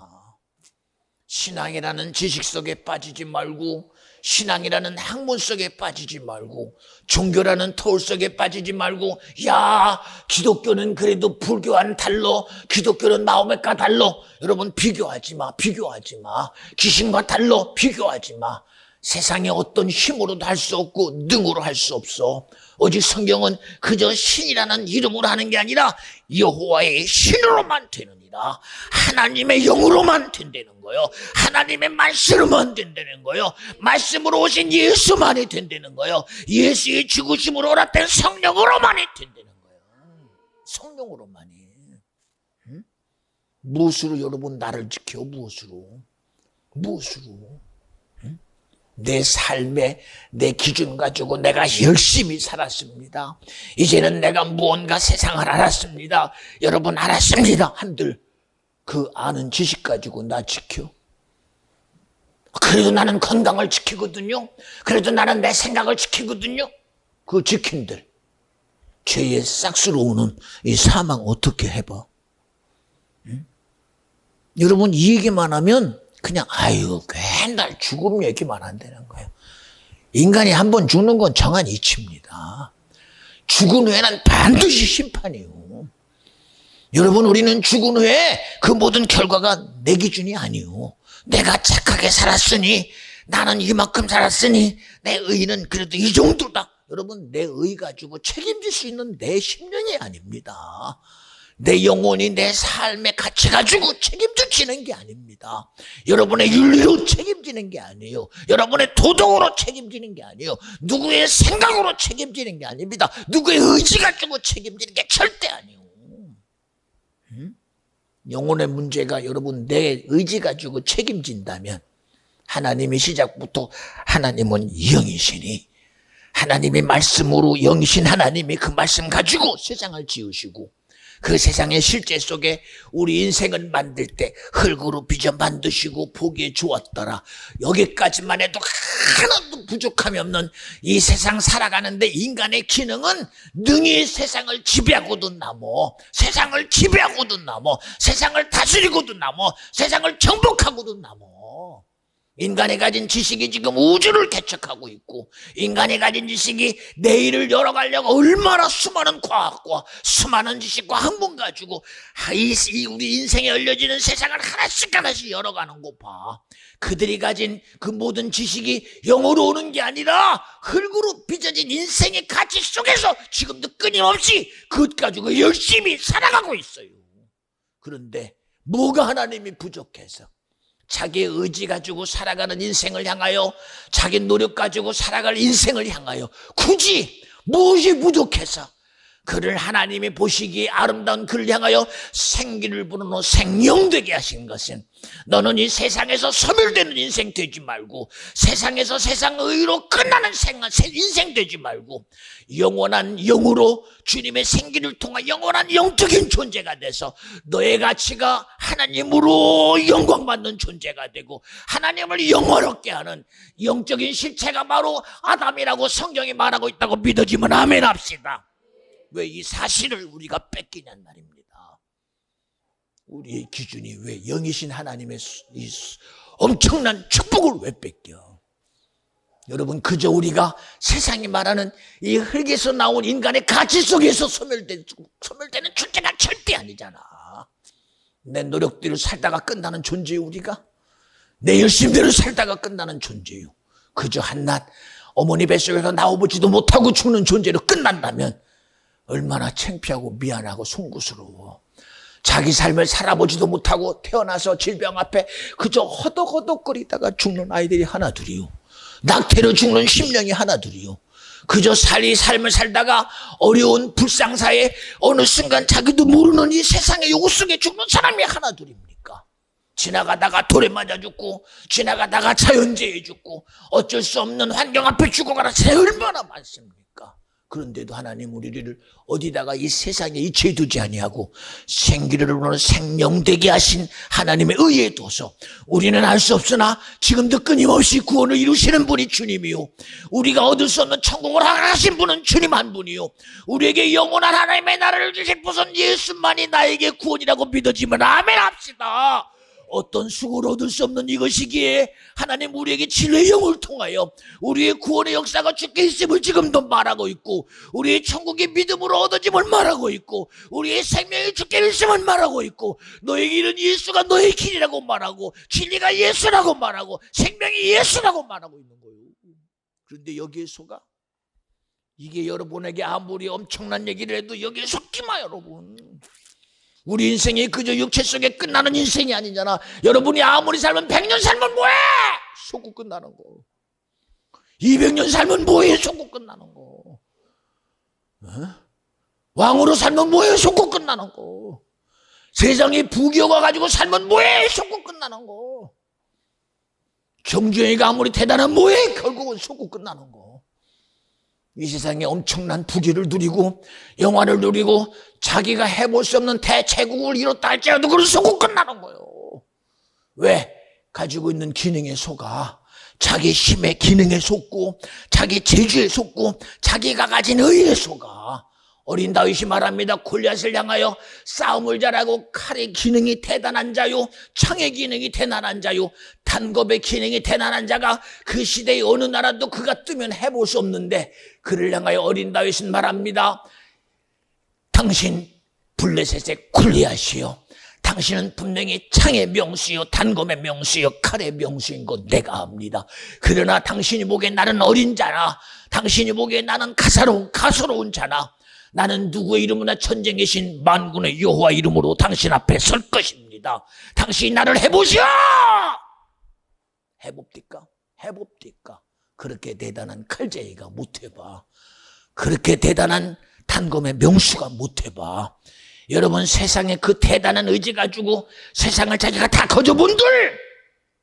신앙이라는 지식 속에 빠지지 말고, 신앙이라는 학문 속에 빠지지 말고, 종교라는 터울 속에 빠지지 말고, 야, 기독교는 그래도 불교와는 달라, 기독교는 마호메과 달라. 여러분, 비교하지 마. 비교하지 마. 귀신과 달라. 비교하지 마. 세상에 어떤 힘으로도 할 수 없고 능으로 할 수 없어. 오직 성경은 그저 신이라는 이름으로 하는 게 아니라 여호와의 신으로만 되느니라. 하나님의 영으로만 된다는 거요. 하나님의 말씀으로만 된다는 거요. 말씀으로 오신 예수만이 된다는 거요. 예수의 죽으심으로 허락된 성령으로만이 된다는 거예요. 성령으로만이. 응? 무엇으로 여러분 나를 지켜? 무엇으로? 내 삶에 내 기준 가지고 내가 열심히 살았습니다. 이제는 내가 무언가 세상을 알았습니다. 여러분, 알았습니다 한들 그 아는 지식 가지고 나 지켜? 그래도 나는 건강을 지키거든요. 그래도 나는 내 생각을 지키거든요. 그 지킨들 죄의 싹스로 오는 이 사망 어떻게 해봐? 응? 여러분, 이 얘기만 하면 그냥 아유 맨날 죽음 얘기만 한다는 거예요. 인간이 한번 죽는 건 정한 이치입니다. 죽은 후에는 반드시 심판이요. 여러분, 우리는 죽은 후에 그 모든 결과가 내 기준이 아니요. 내가 착하게 살았으니, 나는 이만큼 살았으니 내 의는 그래도 이 정도다. 여러분, 내 의 가지고 책임질 수 있는 내 심령이 아닙니다. 내 영혼이 내 삶의 가치 가지고 책임지는 게 아닙니다. 여러분의 윤리로 책임지는 게 아니에요. 여러분의 도덕으로 책임지는 게 아니에요. 누구의 생각으로 책임지는 게 아닙니다. 누구의 의지 가지고 책임지는 게 절대 아니에요. 영혼의 문제가 여러분 내 의지 가지고 책임진다면, 하나님이 시작부터 하나님은 영이시니 하나님의 말씀으로 영이신 하나님이 그 말씀 가지고 세상을 지으시고 그 세상의 실제 속에 우리 인생을 만들 때 흙으로 빚어 만드시고 보기에 좋았더라. 여기까지만 해도 하나도 부족함이 없는 이 세상 살아가는데, 인간의 기능은 능히 세상을 지배하고도 남어, 세상을 지배하고도 남어, 세상을 다스리고도 남어, 세상을 정복하고도 남어. 인간이 가진 지식이 지금 우주를 개척하고 있고, 인간이 가진 지식이 내일을 열어가려고 얼마나 수많은 과학과 수많은 지식과 학문 가지고 우리 인생에 알려지는 세상을 하나씩 열어가는 거 봐. 그들이 가진 그 모든 지식이 영으로 오는 게 아니라 흙으로 빚어진 인생의 가치 속에서 지금도 끊임없이 그것 가지고 열심히 살아가고 있어요. 그런데 뭐가 하나님이 부족해서 자기의 의지 가지고 살아가는 인생을 향하여, 자기 노력 가지고 살아갈 인생을 향하여 굳이 무엇이 부족해서 그를 하나님이 보시기에 아름다운 그를 향하여 생기를 불어넣어 생명되게 하신 것은, 너는 이 세상에서 소멸되는 인생 되지 말고, 세상에서 세상 의로 끝나는 인생 되지 말고, 영원한 영으로 주님의 생기를 통해 영원한 영적인 존재가 돼서 너의 가치가 하나님으로 영광받는 존재가 되고 하나님을 영원롭게 하는 영적인 실체가 바로 아담이라고 성경이 말하고 있다고 믿어지면 아멘 합시다. 왜 이 사실을 우리가 뺏기냔 말입니다. 우리의 기준이 왜 영이신 하나님의 이 엄청난 축복을 왜 뺏겨? 여러분, 그저 우리가 세상이 말하는 이 흙에서 나온 인간의 가치 속에서 소멸되는 존재가 절대 아니잖아. 내 노력대로 살다가 끝나는 존재요, 우리가. 내 열심대로 살다가 끝나는 존재요. 그저 한낱 어머니 뱃속에서 나오보지도 못하고 죽는 존재로 끝난다면 얼마나 창피하고 미안하고 송구스러워. 자기 삶을 살아보지도 못하고 태어나서 질병 앞에 그저 허덕허덕거리다가 죽는 아이들이 하나둘이요. 낙태로 죽는 심령이 하나둘이요. 그저 삶을 살다가 어려운 불상사에 어느 순간 자기도 모르는 이 세상의 요구 속에 죽는 사람이 하나둘입니까? 지나가다가 돌에 맞아 죽고, 지나가다가 자연재해에 죽고, 어쩔 수 없는 환경 앞에 죽어가는 사람이 얼마나 많습니까? 그런데도 하나님 우리를 어디다가 이 세상에 이치해 두지 아니하고 생기를 얻는 생명되게 하신 하나님의 의에 둬서 우리는 알 수 없으나 지금도 끊임없이 구원을 이루시는 분이 주님이요, 우리가 얻을 수 없는 천국을 허락하신 분은 주님 한 분이요, 우리에게 영원한 하나님의 나라를 주신 분은 예수만이 나에게 구원이라고 믿어지면 아멘 합시다. 어떤 수고를 얻을 수 없는 이것이기에 하나님 우리에게 진리의 영을 통하여 우리의 구원의 역사가 주께 있음을 지금도 말하고 있고, 우리의 천국의 믿음으로 얻어짐을 말하고 있고, 우리의 생명이 주께 있음을 말하고 있고, 너의 길은 예수가 너의 길이라고 말하고, 진리가 예수라고 말하고, 생명이 예수라고 말하고 있는 거예요. 그런데 여기에 속아? 이게 여러분에게 아무리 엄청난 얘기를 해도 여기에 속지 마. 여러분, 우리 인생이 그저 육체 속에 끝나는 인생이 아니잖아. 여러분이 아무리 살면 100년 살면 뭐해? 속고 끝나는 거. 200년 살면 뭐해? 속고 끝나는 거. 왕으로 살면 뭐해? 속고 끝나는 거. 세상에 부귀가 가지고 살면 뭐해? 속고 끝나는 거. 정주행이가 아무리 대단한 뭐해? 결국은 속고 끝나는 거. 이 세상에 엄청난 부귀를 누리고 영화를 누리고 자기가 해볼 수 없는 대체국을 이뤘다 할지라도 그걸 속고 끝나는 거예요. 왜? 가지고 있는 기능에 속아. 자기 힘의 기능에 속고, 자기 재주에 속고, 자기가 가진 의에 속아. 어린 다윗이 말합니다. 골리앗을 향하여 싸움을 잘하고 칼의 기능이 대단한 자요, 창의 기능이 대단한 자요, 단겁의 기능이 대단한 자가 그 시대의 어느 나라도 그가 뜨면 해볼 수 없는데, 그를 향하여 어린 다윗은 말합니다. 당신 블레셋의 골리앗이요, 당신은 분명히 창의 명수요, 단검의 명수요, 칼의 명수인 것 내가 압니다. 그러나 당신이 보기에 나는 어린 자나, 당신이 보기에 나는 가소로운 자나, 나는 누구의 이름으로 전쟁의 신 만군의 여호와 이름으로 당신 앞에 설 것입니다. 당신이 나를 해보시오! 해봅니까? 해봅니까? 그렇게 대단한 칼제이가 못해봐. 그렇게 대단한 단검의 명수가 못해봐. 여러분, 세상에 그 대단한 의지 가지고 세상을 자기가 다 거저본들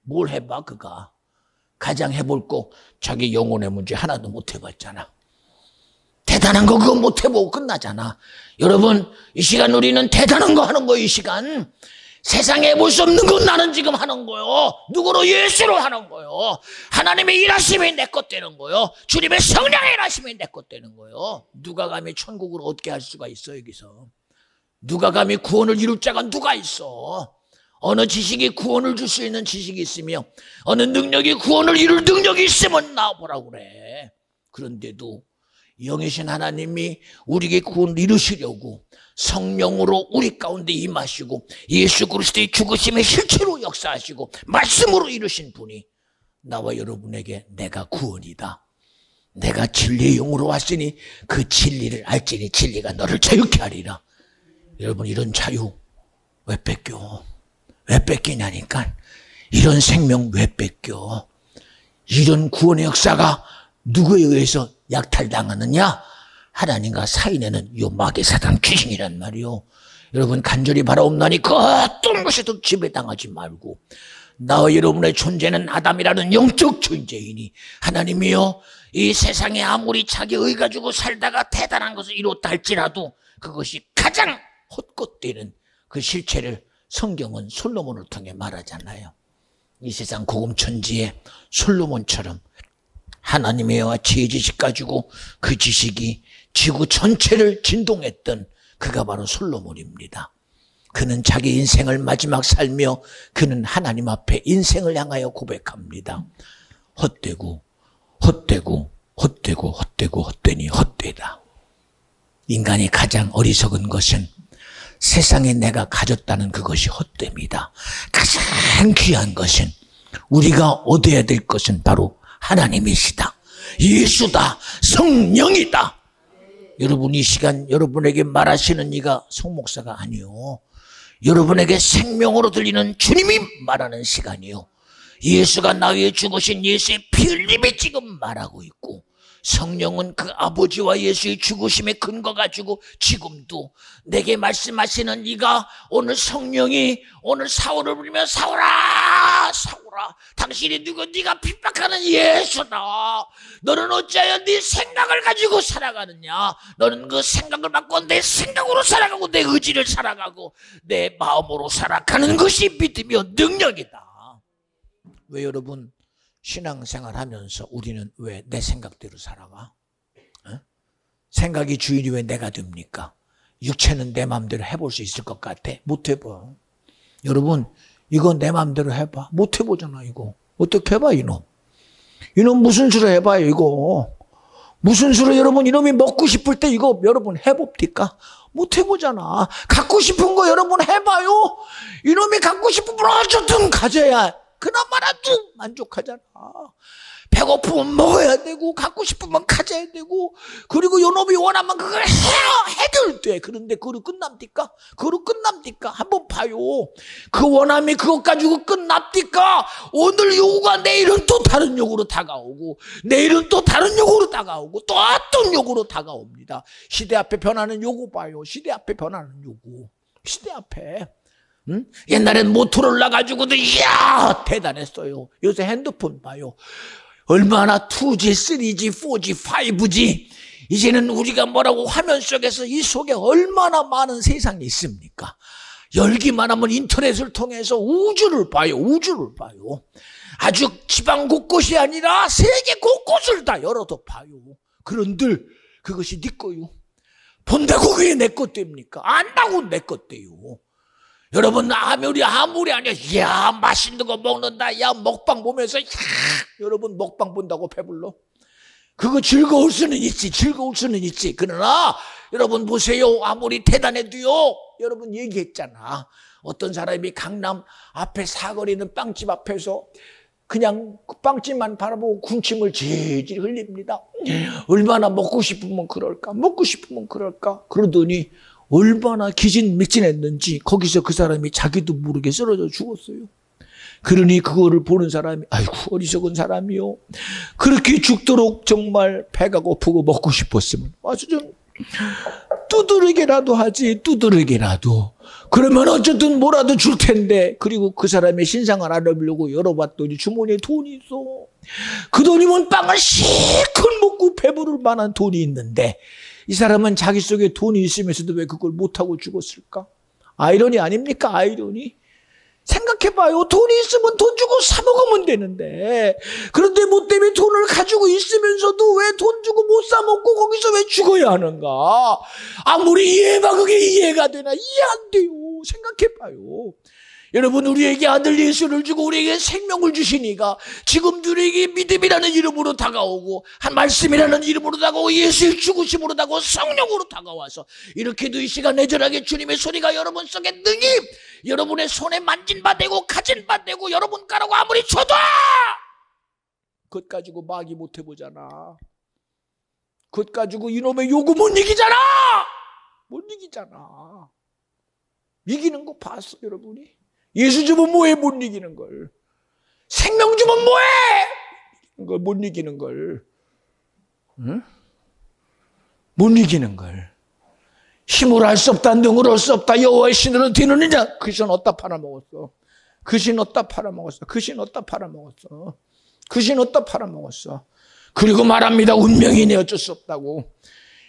뭘 해봐? 그가 가장 해볼 거 자기 영혼의 문제 하나도 못 해봤잖아. 대단한 거 그거 못 해보고 끝나잖아. 여러분, 이 시간 우리는 대단한 거 하는 거예요. 이 시간 세상에 해볼 수 없는 건 나는 지금 하는 거요. 누구로? 예수로 하는 거요. 하나님의 일하심이 내 것 되는 거요. 주님의 성령의 일하심이 내 것 되는 거요. 누가 감히 천국을 얻게 할 수가 있어? 여기서 누가 감히 구원을 이룰 자가 누가 있어? 어느 지식이 구원을 줄 수 있는 지식이 있으며 어느 능력이 구원을 이룰 능력이 있으면 나와보라고 그래. 그런데도 영이신 하나님이 우리에게 구원을 이루시려고 성령으로 우리 가운데 임하시고 예수 그리스도의 죽으심의 실체로 역사하시고 말씀으로 이루신 분이 나와 여러분에게 내가 구원이다, 내가 진리의 영으로 왔으니 그 진리를 알지니 진리가 너를 자유케 하리라. 여러분, 이런 자유 왜 뺏겨? 왜 뺏기냐니까. 이런 생명 왜 뺏겨? 이런 구원의 역사가 누구에 의해서 약탈당하느냐? 하나님과 사이에는 요 마귀 사단 귀신이란 말이요. 여러분, 간절히 바라옵나니 그 어떤 것에도 지배당하지 말고, 나와 여러분의 존재는 아담이라는 영적 존재이니 하나님이여, 이 세상에 아무리 자기 의 가지고 살다가 대단한 것을 이뤘다 할지라도 그것이 가장 헛것되는 그 실체를 성경은 솔로몬을 통해 말하잖아요. 이 세상 고금천지에 솔로몬처럼 하나님의 영화 지혜 지식 가지고 그 지식이 지구 전체를 진동했던 그가 바로 솔로몬입니다. 그는 자기 인생을 마지막 살며 그는 하나님 앞에 인생을 향하여 고백합니다. 헛되고 헛되고 헛되고 헛되고 헛되니 헛되다. 인간이 가장 어리석은 것은 세상에 내가 가졌다는 그것이 헛됨이다. 가장 귀한 것은, 우리가 얻어야 될 것은 바로 하나님이시다, 예수다, 성령이다. 여러분, 이 시간 여러분에게 말하시는 이가 송목사가 아니요, 여러분에게 생명으로 들리는 주님이 말하는 시간이요, 예수가 나 위해 죽으신 예수의 피 흘림이 지금 말하고 있고, 성령은 그 아버지와 예수의 죽으심의 근거 가지고 지금도 내게 말씀하시는 이가 오늘 성령이 오늘 사울을 부르며 사울아 사울아 당신이 누구 네가 핍박하는 예수다. 너는 어찌하여 네 생각을 가지고 살아가느냐. 너는 그 생각을 바꿔 내 생각으로 살아가고 내 의지를 살아가고 내 마음으로 살아가는 것이 믿음이요 능력이다. 왜 여러분 신앙생활 하면서 우리는 왜 내 생각대로 살아가? 생각이 주인이 왜 내가 됩니까? 육체는 내 마음대로 해볼 수 있을 것 같아? 못 해봐. 여러분 이거 내 마음대로 해봐. 못 해보잖아 이거. 어떻게 해봐 이놈. 이놈 무슨 수로 해봐요 이거. 무슨 수로 여러분 이놈이 먹고 싶을 때 이거 여러분 해봅니까? 못 해보잖아. 갖고 싶은 거 여러분 해봐요. 이놈이 갖고 싶은 걸 어쨌든 가져야 그나마라도 만족하잖아. 배고프면 먹어야 되고 갖고 싶으면 가져야 되고 그리고 요놈이 원하면 그걸 해결돼. 그런데 그걸로 끝납니까? 그걸로 끝납니까? 한번 봐요. 그 원함이 그것 가지고 끝납니까? 오늘 요구가 내일은 또 다른 요구로 다가오고 내일은 또 다른 요구로 다가오고 또 어떤 요구로 다가옵니다. 시대 앞에 변하는 요구 봐요. 시대 앞에 변하는 요구. 시대 앞에. 응? 옛날엔 모토로라 가지고도 이야 대단했어요. 요새 핸드폰 봐요. 얼마나 2G, 3G, 4G, 5G 이제는 우리가 뭐라고 화면 속에서 이 속에 얼마나 많은 세상이 있습니까? 열기만 하면 인터넷을 통해서 우주를 봐요. 우주를 봐요. 아주 지방 곳곳이 아니라 세계 곳곳을 다 열어도 봐요. 그런들 그것이 네 거요. 본다고 그게 내 것 됩니까? 안다고 내 것 돼요. 여러분 아무리 아니야. 야 맛있는 거 먹는다. 야 먹방 보면서 야 여러분 먹방 본다고 배불러? 그거 즐거울 수는 있지. 즐거울 수는 있지. 그러나 여러분 보세요. 아무리 대단해도요. 여러분 얘기했잖아. 어떤 사람이 강남 앞에 사거리는 빵집 앞에서 그냥 빵집만 바라보고 군침을 질질 흘립니다. 얼마나 먹고 싶으면 그럴까? 먹고 싶으면 그럴까? 그러더니 얼마나 기진맥진했는지 거기서 그 사람이 자기도 모르게 쓰러져 죽었어요. 그러니 그거를 보는 사람이 아이고 어리석은 사람이요. 그렇게 죽도록 정말 배가 고프고 먹고 싶었으면 아주 좀 두드러기라도 하지. 두드러기라도. 그러면 어쨌든 뭐라도 줄 텐데. 그리고 그 사람의 신상을 알아보려고 열어봤더니 주머니에 돈이 있어. 그 돈이면 빵을 실컷 먹고 배부를 만한 돈이 있는데 이 사람은 자기 속에 돈이 있으면서도 왜 그걸 못하고 죽었을까? 아이러니 아닙니까? 아이러니. 생각해봐요. 돈이 있으면 돈 주고 사 먹으면 되는데 그런데 뭐 때문에 돈을 가지고 있으면서도 왜 돈 주고 못 사 먹고 거기서 왜 죽어야 하는가? 아무리 이해해봐 그게 이해가 되나? 이해 안 돼요. 생각해봐요. 여러분 우리에게 아들 예수를 주고 우리에게 생명을 주시니까 지금 우리에게 믿음이라는 이름으로 다가오고 한 말씀이라는 이름으로 다가오고 예수의 죽으심으로 다가오고 성령으로 다가와서 이렇게도 이 시간 애절하게 주님의 소리가 여러분 속에 능히 여러분의 손에 만진 바 되고 가진 바 되고 여러분 가라고 아무리 쳐도 그것 가지고 마귀 못 해보잖아. 그것 가지고 이놈의 요구 못 이기잖아. 못 이기잖아. 이기는 거 봤어 여러분이? 예수 주면 뭐해? 못 이기는 걸. 생명 주면 뭐해? 못 이기는 걸. 응? 못 이기는 걸. 힘으로 할 수 없다. 능으로 할 수 없다. 여호와의 신으로 되느냐? 그 신 어디다 팔아먹었어? 그 신 어디다 팔아먹었어? 그 신 어디다 팔아먹었어? 그 신 어디다 팔아먹었어? 그리고 말합니다. 운명이네 어쩔 수 없다고.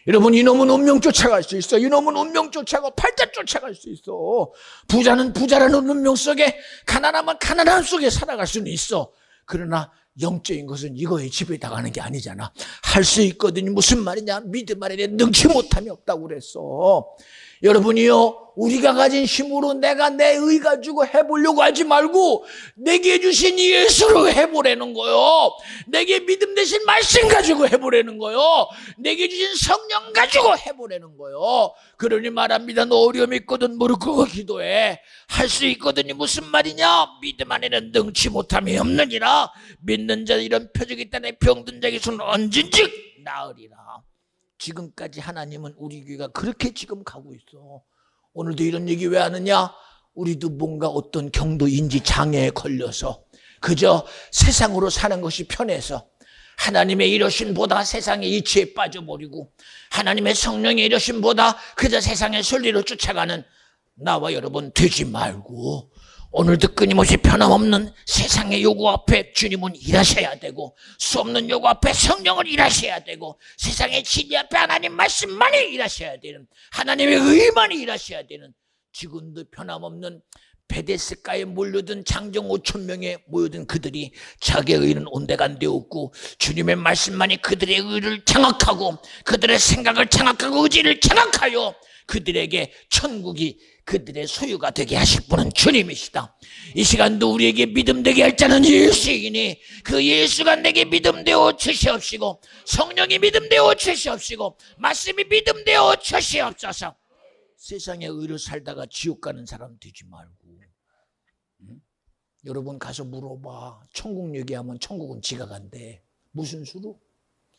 여러분 이놈은 운명 쫓아갈 수 있어. 이놈은 운명 쫓아가고 팔자 쫓아갈 수 있어. 부자는 부자라는 운명 속에 가난하면 가난함 속에 살아갈 수는 있어. 그러나 영적인 것은 이거에 지배당하는 게 아니잖아. 할 수 있거든요. 무슨 말이냐? 믿음 안에 능치 못함이 없다고 그랬어. 여러분이요 우리가 가진 힘으로 내가 내 의 가지고 해보려고 하지 말고 내게 주신 예수로 해보라는 거요. 내게 믿음 대신 말씀 가지고 해보라는 거요. 내게 주신 성령 가지고 해보라는 거요. 그러니 말합니다. 너 어려움 있거든 무릎 꿇고 기도해. 할 수 있거든요. 무슨 말이냐? 믿음 안에는 능치 못함이 없느니라. 믿는 자 이런 표적이 있다네. 병든 자에게 손을 얹은즉 나으리라. 지금까지 하나님은 우리 교회가 그렇게 지금 가고 있어. 오늘도 이런 얘기 왜 하느냐? 우리도 뭔가 어떤 경도 인지 장애에 걸려서 그저 세상으로 사는 것이 편해서 하나님의 이러심보다 세상의 이치에 빠져버리고 하나님의 성령의 이러심보다 그저 세상의 순리로 쫓아가는 나와 여러분 되지 말고 오늘도 끊임없이 변함없는 세상의 요구 앞에 주님은 일하셔야 되고 수 없는 요구 앞에 성령을 일하셔야 되고 세상의 진리 앞에 하나님 말씀만이 일하셔야 되는 하나님의 의만이 일하셔야 되는 지금도 변함없는 베데스가에 몰려든 장정 5천 명에 모여든 그들이 자기의 의는 온데간데 없고 주님의 말씀만이 그들의 의를 장악하고 그들의 생각을 장악하고 의지를 장악하여 그들에게 천국이 그들의 소유가 되게 하실 분은 주님이시다. 이 시간도 우리에게 믿음 되게 할 자는 예수이니 그 예수가 내게 믿음 되어 주시옵시고 성령이 믿음 되어 주시옵시고 말씀이 믿음 되어 주시옵소서. 세상의 의로 살다가 지옥 가는 사람 되지 말고 여러분 가서 물어봐. 천국 얘기하면 천국은 지가 간대. 무슨 수로?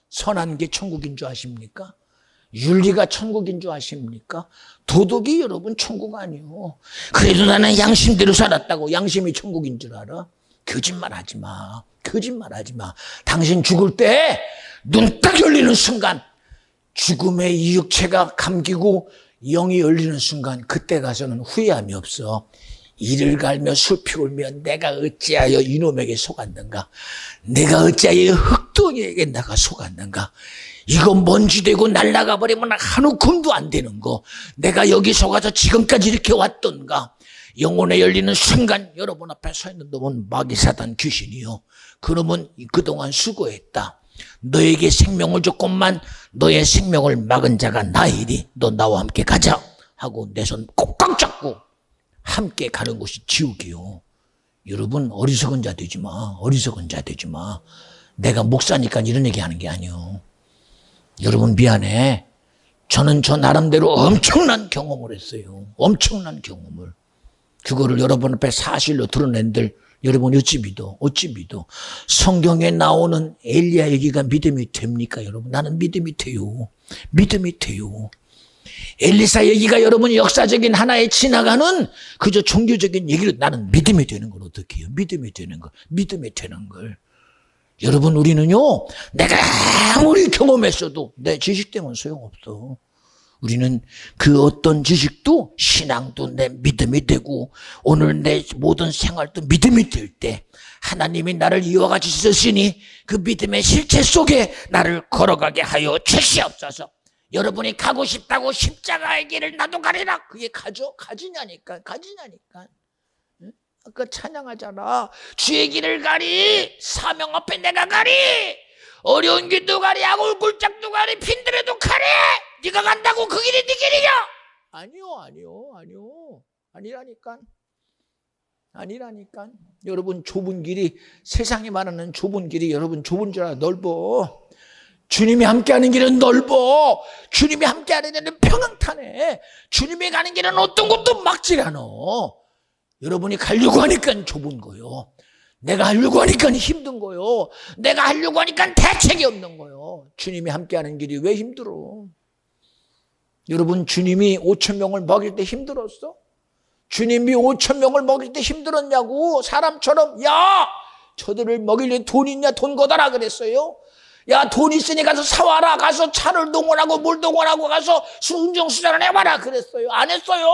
선한 게 천국인 줄 아십니까? 윤리가 천국인 줄 아십니까? 도덕이 여러분 천국 아니요. 그래도 나는 양심대로 살았다고 양심이 천국인 줄 알아? 거짓말하지 마. 거짓말하지 마. 당신 죽을 때 눈 딱 열리는 순간 죽음의 이 육체가 감기고 영이 열리는 순간 그때 가서는 후회함이 없어. 이를 갈며 숲이 울며 내가 어찌하여 이놈에게 속았는가? 내가 어찌하여 흑동이에게 내가 속았는가? 이거 먼지 되고 날아가 버리면 한 움큼도 안 되는 거. 내가 여기 속아서 지금까지 이렇게 왔던가? 영혼에 열리는 순간 여러분 앞에 서 있는 놈은 마귀 사단 귀신이요. 그놈은 그동안 수고했다. 너에게 생명을 줬건만 너의 생명을 막은 자가 나이리. 너 나와 함께 가자 하고 내 손 꼭 꽉 잡고 함께 가는 곳이 지옥이요. 여러분 어리석은 자 되지 마. 어리석은 자 되지 마. 내가 목사니까 이런 얘기 하는 게 아니요. 여러분 미안해. 저는 저 나름대로 엄청난 경험을 했어요. 엄청난 경험을. 그거를 여러분 앞에 사실로 드러낸들 여러분 어찌 믿어? 성경에 나오는 엘리야 얘기가 믿음이 됩니까 여러분? 나는 믿음이 돼요. 믿음이 돼요. 엘리사 얘기가 여러분 역사적인 하나의 지나가는 그저 종교적인 얘기로 나는 믿음이 되는 걸 어떻게 해요? 믿음이 되는 걸. 여러분 우리는요 내가 아무리 경험했어도 내 지식 때문에 소용없어. 우리는 그 어떤 지식도 신앙도 내 믿음이 되고 오늘 내 모든 생활도 믿음이 될 때 하나님이 나를 이와 같이 쓰시니 그 믿음의 실체 속에 나를 걸어가게 하여 주시옵소서. 여러분이 가고 싶다고 십자가의 길을 나도 가리라. 그게 가지냐니까. 응? 아까 찬양하잖아. 주의 길을 가리. 사명 앞에 내가 가리. 어려운 길도 가리. 악을 굴짝도 가리. 핀들에도 가리. 네가 간다고 그 길이 네 길이냐? 아니요. 아니라니까. 여러분 좁은 길이 세상이 말하는 좁은 길이 여러분 좁은 줄 알아. 넓어. 주님이 함께하는 길은 넓어. 주님이 함께하는 길은 평안타네. 주님이 가는 길은 어떤 것도 막질 않아. 여러분이 가려고 하니까 좁은 거요. 내가 하려고 하니까 힘든 거요. 내가 하려고 하니까 대책이 없는 거요. 주님이 함께하는 길이 왜 힘들어? 여러분 주님이 5천 명을 먹일 때 힘들었어? 주님이 5천 명을 먹일 때 힘들었냐고. 사람처럼 야 저들을 먹이려면 돈 있냐? 돈 걷어라 그랬어요. 야 돈 있으니 가서 사와라. 가서 차를 동원하고 물 동원하고 가서 운전수단을 해봐라 그랬어요. 안 했어요.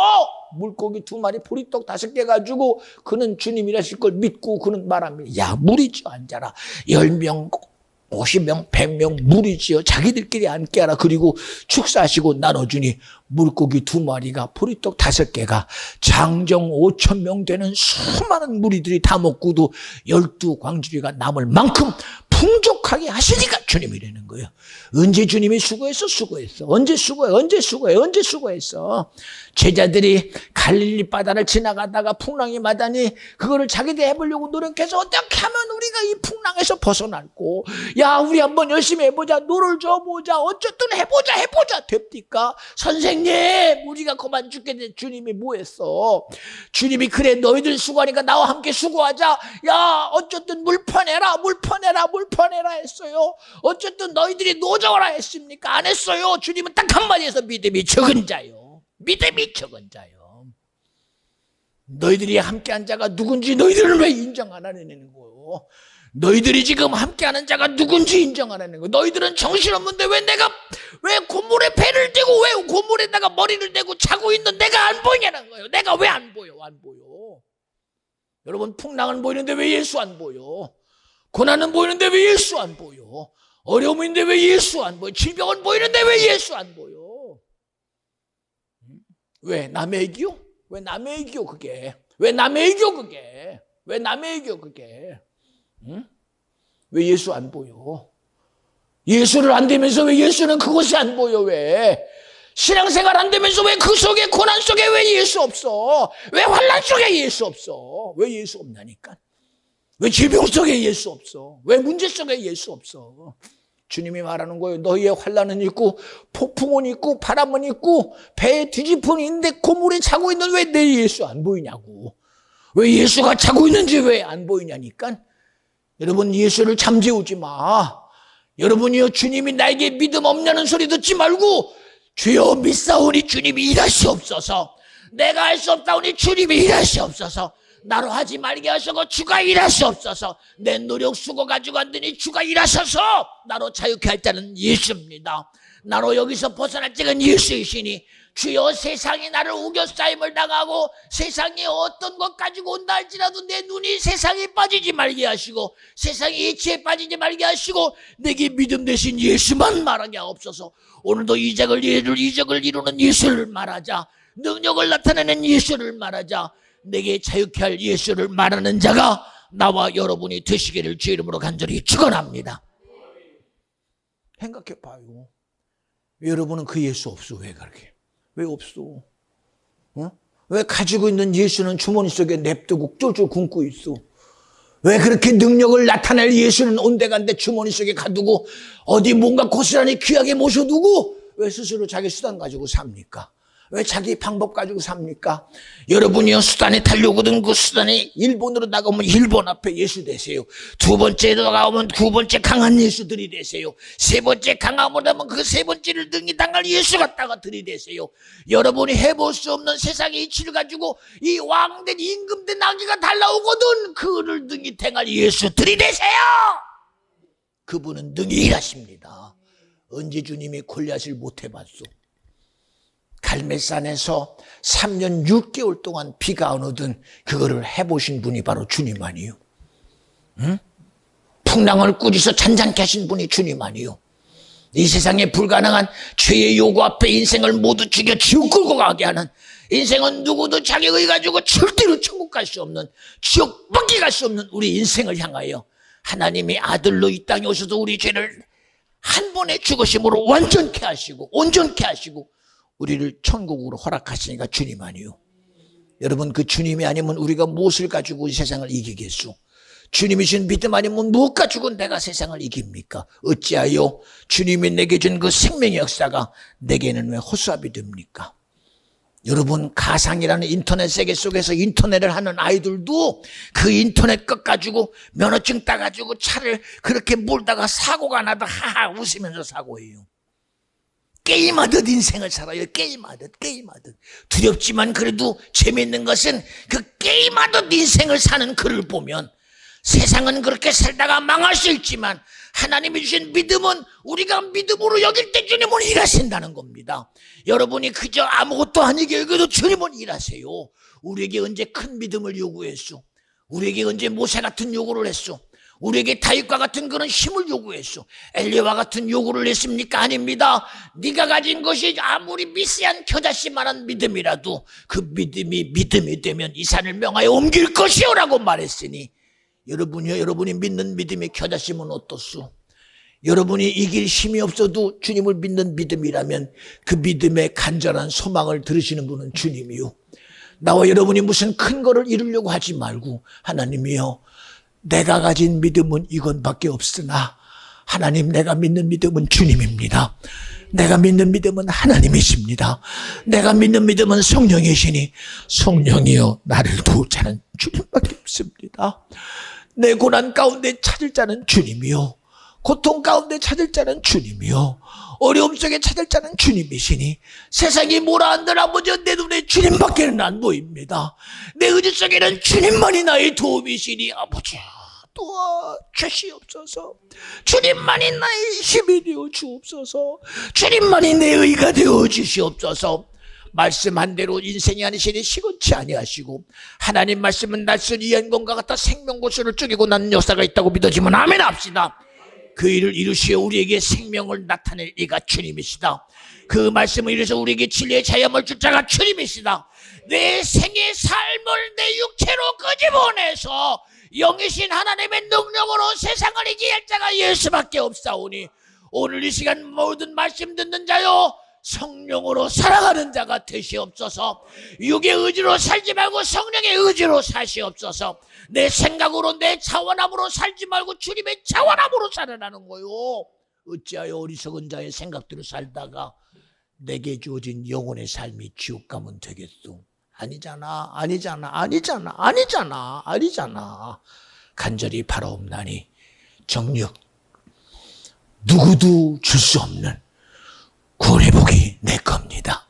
물고기 2마리 보리떡 5개 가지고 그는 주님이라실 걸 믿고 그는 말합니다. 야 무리지어 앉아라. 10명 50명 100명 무리지어 자기들끼리 앉게 하라. 그리고 축사하시고 나눠주니 물고기 2마리가 보리떡 5개가 장정 5천 명 되는 수많은 무리들이 다 먹고도 12광주리가 남을 만큼 풍족하게 하시니까 주님이라는 거예요. 언제 주님이 수고했어? 언제 수고했어? 제자들이 갈릴리 바다를 지나가다가 풍랑이 마다니 그거를 자기들 해보려고 노력해서 어떻게 하면 우리가 이 풍랑에서 벗어날고 야 우리 한번 열심히 해보자. 노를 줘보자. 어쨌든 해보자. 됩니까? 선생님 우리가 그만 죽겠는데 주님이 뭐 했어? 주님이 그래 너희들 수고하니까 나와 함께 수고하자. 야 어쨌든 물 퍼내라 했어요. 어쨌든 너희들이 노정하라 했습니까? 안 했어요. 주님은 딱 한마디에서 믿음이 적은 자요. 너희들이 함께한 자가 누군지 너희들은 왜 인정 안 하느냐는 거예요. 너희들이 지금 함께하는 자가 누군지 인정 안 하는 거예요. 너희들은 정신없는데 왜 고물에 배를 대고 왜 고물에다가 머리를 대고 자고 있는 내가 안 보이냐는 거예요. 내가 왜 안 보여? 안 보여. 여러분, 풍랑은 보이는데 왜 예수 안 보여? 고난은 보이는데 왜 예수 안 보여? 어려움인데 왜 예수 안 보여? 질병은 보이는데 왜 예수 안 보여? 왜 남의 얘기요? 왜 남의 얘기요 그게? 왜 남의 얘기요 그게? 왜 남의 얘기요 그게? 응? 왜 예수 안 보여? 예수를 안 되면서 왜 예수는 그것이 안 보여? 왜? 신앙생활 안 되면서 왜 그 속에 고난 속에 왜 예수 없어? 왜 환난 속에 예수 없어? 왜 예수 없나니까? 왜 질병 속에 예수 없어? 왜 문제 속에 예수 없어? 주님이 말하는 거예요. 너희의 환난은 있고 폭풍은 있고 바람은 있고 배에 뒤집음이 있는데 고물에 자고 있는 왜 내 예수 안 보이냐고. 왜 예수가 자고 있는지 왜 안 보이냐니까. 여러분, 예수를 잠재우지 마. 여러분이요, 주님이 나에게 믿음 없냐는 소리 듣지 말고 주여 믿사오니 주님이 일하시옵소서. 내가 할 수 없다오니 주님이 일하시옵소서. 나로 하지 말게 하시고 주가 일하시옵소서. 내 노력 수고 가지고 안 되니 주가 일하셔서 나로 자유케 할 자는 예수입니다. 나로 여기서 벗어날 자는 예수이시니 주여, 세상이 나를 우겨싸임을 당하고 세상이 어떤 것 가지고 온다 할지라도 내 눈이 세상에 빠지지 말게 하시고 세상의 이치에 빠지지 말게 하시고 내게 믿음 대신 예수만 말하게 하옵소서. 오늘도 이적을 이루는 예수를 말하자. 능력을 나타내는 예수를 말하자. 내게 자유케 할 예수를 말하는 자가 나와 여러분이 되시기를 주의 이름으로 간절히 축원합니다. 생각해 봐요. 여러분은 그 예수 없어. 왜 그렇게? 왜 없어? 왜 가지고 있는 예수는 주머니 속에 냅두고 쫄쫄 굶고 있어? 왜 그렇게 능력을 나타낼 예수는 온데간데 주머니 속에 가두고 어디 뭔가 고스란히 귀하게 모셔두고 왜 스스로 자기 수단 가지고 삽니까? 왜 자기 방법 가지고 삽니까? 여러분이요, 수단에 타려거든 그 수단이 일본으로 나가면 일본 앞에 예수 되세요. 두 번째로 나가면 두 번째 강한 예수들이 되세요. 세 번째 강함으로면 그 세 번째를 등이 당할 예수 갖다가 들이대세요. 여러분이 해볼 수 없는 세상의 이치를 가지고 이 왕된 임금된 나귀가 달라오거든 그를 등이 당할 예수 들이대세요. 그분은 등이 일하십니다. 언제 주님이 골리앗을 못 해봤소? 갈멜산에서 3년 6개월 동안 비가 안 오던 그거를 해보신 분이 바로 주님 아니요? 응? 풍랑을 꾸짖어 잔잔케 하신 분이 주님 아니요? 이 세상에 불가능한 죄의 요구 앞에 인생을 모두 죽여 지옥 끌고 가게 하는, 인생은 누구도 자격을 가지고 절대로 천국 갈 수 없는, 지옥밖에 갈 수 없는 우리 인생을 향하여 하나님이 아들로 이 땅에 오셔서 우리 죄를 한 번에 죽으심으로 완전케 하시고 온전케 하시고 우리를 천국으로 허락하시니까 주님 아니요? 여러분, 그 주님이 아니면 우리가 무엇을 가지고 이 세상을 이기겠소? 주님이신 믿음 아니면 무엇 가지고 내가 세상을 이깁니까? 어찌하여 주님이 내게 준 그 생명의 역사가 내게는 왜 허수아비 됩니까? 여러분, 가상이라는 인터넷 세계 속에서 인터넷을 하는 아이들도 그 인터넷 것 가지고 면허증 따가지고 차를 그렇게 몰다가 사고가 나도 하하 웃으면서 사고해요. 게임하듯 인생을 살아요. 게임하듯. 두렵지만 그래도 재미있는 것은 그 게임하듯 인생을 사는 그를 보면 세상은 그렇게 살다가 망할 수 있지만 하나님이 주신 믿음은 우리가 믿음으로 여길 때 주님은 일하신다는 겁니다. 여러분이 그저 아무것도 아니게 여겨도 주님은 일하세요. 우리에게 언제 큰 믿음을 요구했소? 우리에게 언제 모세 같은 요구를 했소? 우리에게 다윗과 같은 그런 힘을 요구했소? 엘리야와 같은 요구를 했습니까? 아닙니다. 네가 가진 것이 아무리 미세한 겨자씨만한 믿음이라도 그 믿음이 믿음이 되면 이 산을 명하여 옮길 것이요 라고 말했으니 여러분이요, 여러분이 믿는 믿음의 겨자씨면 어떻소? 여러분이 이길 힘이 없어도 주님을 믿는 믿음이라면 그 믿음의 간절한 소망을 들으시는 분은 주님이요. 나와 여러분이 무슨 큰 거를 이루려고 하지 말고 하나님이요, 내가 가진 믿음은 이것밖에 없으나 하나님, 내가 믿는 믿음은 주님입니다. 내가 믿는 믿음은 하나님이십니다. 내가 믿는 믿음은 성령이시니 성령이여 나를 도우자는 주님밖에 없습니다. 내 고난 가운데 찾을 자는 주님이요, 고통 가운데 찾을 자는 주님이요, 어려움 속에 찾을 자는 주님이시니 세상이 뭐라 한들 아버지 내 눈에 주님밖에는 안 보입니다. 내 의지 속에는 주님만이 나의 도움이시니 아버지 도와 주시옵소서. 주님만이 나의 힘이 되어 주옵소서. 주님만이 내 의가 되어 주시옵소서. 말씀한 대로 인생이 아니시니 시건치 아니하시고 하나님 말씀은 날쌘 이연공과 같아 생명고수를 쪼개고 나는 역사가 있다고 믿어지면 아멘 합시다. 그 일을 이루시어 우리에게 생명을 나타낼 이가 주님이시다. 그 말씀을 이루어서 우리에게 진리의 자유함을 줄 자가 주님이시다. 내 생의 삶을 내 육체로 끄집어내서 영이신 하나님의 능력으로 세상을 이기게 할 자가 예수밖에 없사오니 오늘 이 시간 모든 말씀 듣는 자요 성령으로 살아가는 자가 되시옵소서. 육의 의지로 살지 말고 성령의 의지로 사시옵소서. 내 생각으로 내 차원함으로 살지 말고 주님의 차원함으로 살아나는 거요. 어찌하여 어리석은 자의 생각대로 살다가 내게 주어진 영혼의 삶이 지옥 가면 되겠소. 아니잖아. 간절히 바라옵나니 정녕 누구도 줄 수 없는 구원의 복이 내 겁니다.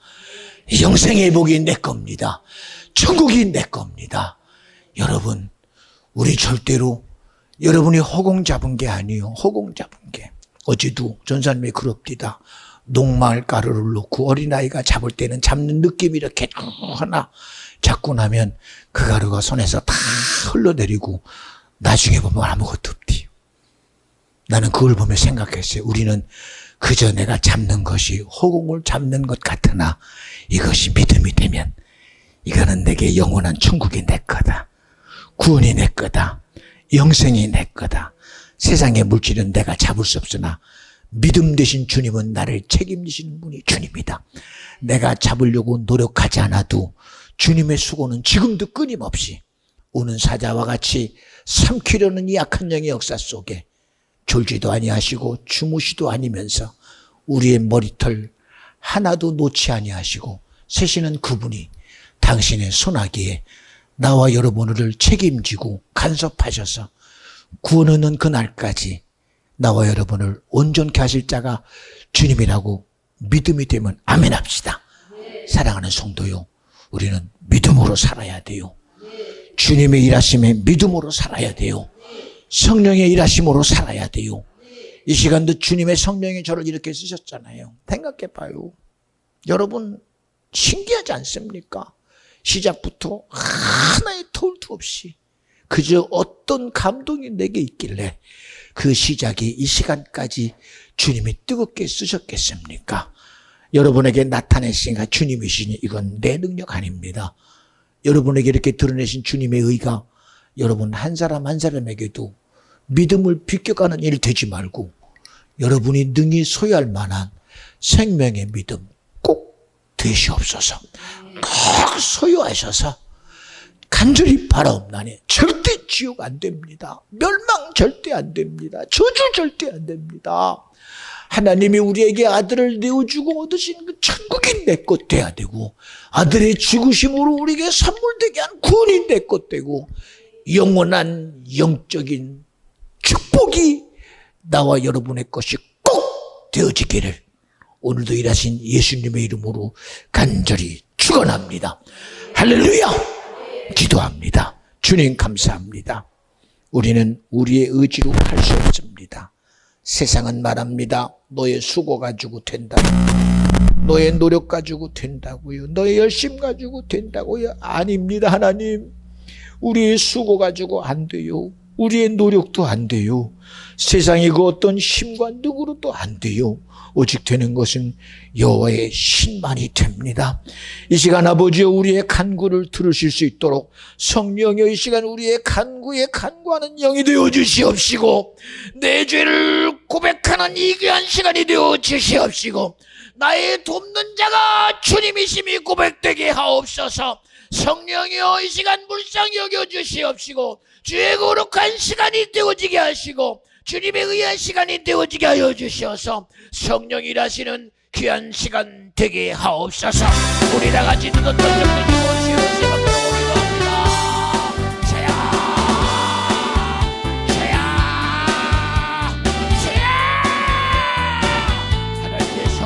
영생의 복이 내 겁니다. 천국이 내 겁니다. 여러분, 우리 절대로 여러분이 허공 잡은 게 아니에요. 허공 잡은 게. 어제도 전사님이 그럽디다. 녹말 가루를 넣고 어린아이가 잡을 때는 잡는 느낌이 이렇게 하나 잡고 나면 그 가루가 손에서 다 흘러내리고 나중에 보면 아무것도 없디요. 나는 그걸 보며 생각했어요. 우리는 그저 내가 잡는 것이 허공을 잡는 것 같으나 이것이 믿음이 되면 이거는 내게 영원한 천국이 내 거다. 구원이 내 거다. 영생이 내 거다. 세상의 물질은 내가 잡을 수 없으나 믿음 되신 주님은 나를 책임지시는 분이 주님이다. 내가 잡으려고 노력하지 않아도 주님의 수고는 지금도 끊임없이 오는 사자와 같이 삼키려는 이 약한 영의 역사 속에 졸지도 아니하시고 주무시도 아니면서 우리의 머리털 하나도 놓지 아니하시고 세시는 그분이 당신의 손아귀에 나와 여러분을 책임지고 간섭하셔서 구원하는 그날까지 나와 여러분을 온전케 하실 자가 주님이라고 믿음이 되면 아멘 합시다. 사랑하는 성도요, 우리는 믿음으로 살아야 돼요. 주님의 일하심에 믿음으로 살아야 돼요. 성령의 일하심으로 살아야 돼요. 이 시간도 주님의 성령이 저를 이렇게 쓰셨잖아요. 생각해봐요. 여러분 신기하지 않습니까? 시작부터 하나의 톨도 없이 그저 어떤 감동이 내게 있길래 그 시작이 이 시간까지 주님이 뜨겁게 쓰셨겠습니까? 여러분에게 나타내시니까 주님이시니 이건 내 능력 아닙니다. 여러분에게 이렇게 드러내신 주님의 의가 여러분 한 사람 한 사람에게도 믿음을 비껴가는 일 되지 말고 여러분이 능히 소유할 만한 생명의 믿음 꼭 되시옵소서. 꼭 소유하셔서 간절히 바라옵나니 절대 지옥 안 됩니다. 멸망 절대 안 됩니다. 저주 절대 안 됩니다. 하나님이 우리에게 아들을 내어주고 얻으신 그 천국이 내 것 돼야 되고 아들의 죽으심으로 우리에게 선물되게 한 구원이 내 것 되고 영원한 영적인 축복이 나와 여러분의 것이 꼭 되어지기를 오늘도 일하신 예수님의 이름으로 간절히 축원합니다. 할렐루야! 기도합니다. 주님 감사합니다. 우리는 우리의 의지로 할 수 없습니다. 세상은 말합니다. 너의 수고 가지고 된다. 너의 노력 가지고 된다고요. 너의 열심 가지고 된다고요. 아닙니다. 하나님. 우리의 수고 가지고 안 돼요. 우리의 노력도 안 돼요. 세상의 그 어떤 힘과 능으로도 안 돼요. 오직 되는 것은 여호와의 신만이 됩니다. 이 시간 아버지여 우리의 간구를 들으실 수 있도록 성령여 이 시간 우리의 간구에 간구하는 영이 되어 주시옵시고 내 죄를 고백하는 이 귀한 시간이 되어 주시옵시고 나의 돕는 자가 주님이심이 고백되게 하옵소서. 성령이여 이 시간 불쌍히 여겨 주시옵시고 주의 거룩한 시간이 되어지게 하시고 주님의 의한 시간이 되어지게 하여 주셔서 성령이 일하시는 귀한 시간 되게 하옵소서. 우리 다같이 눈을 떴던 주시옵시고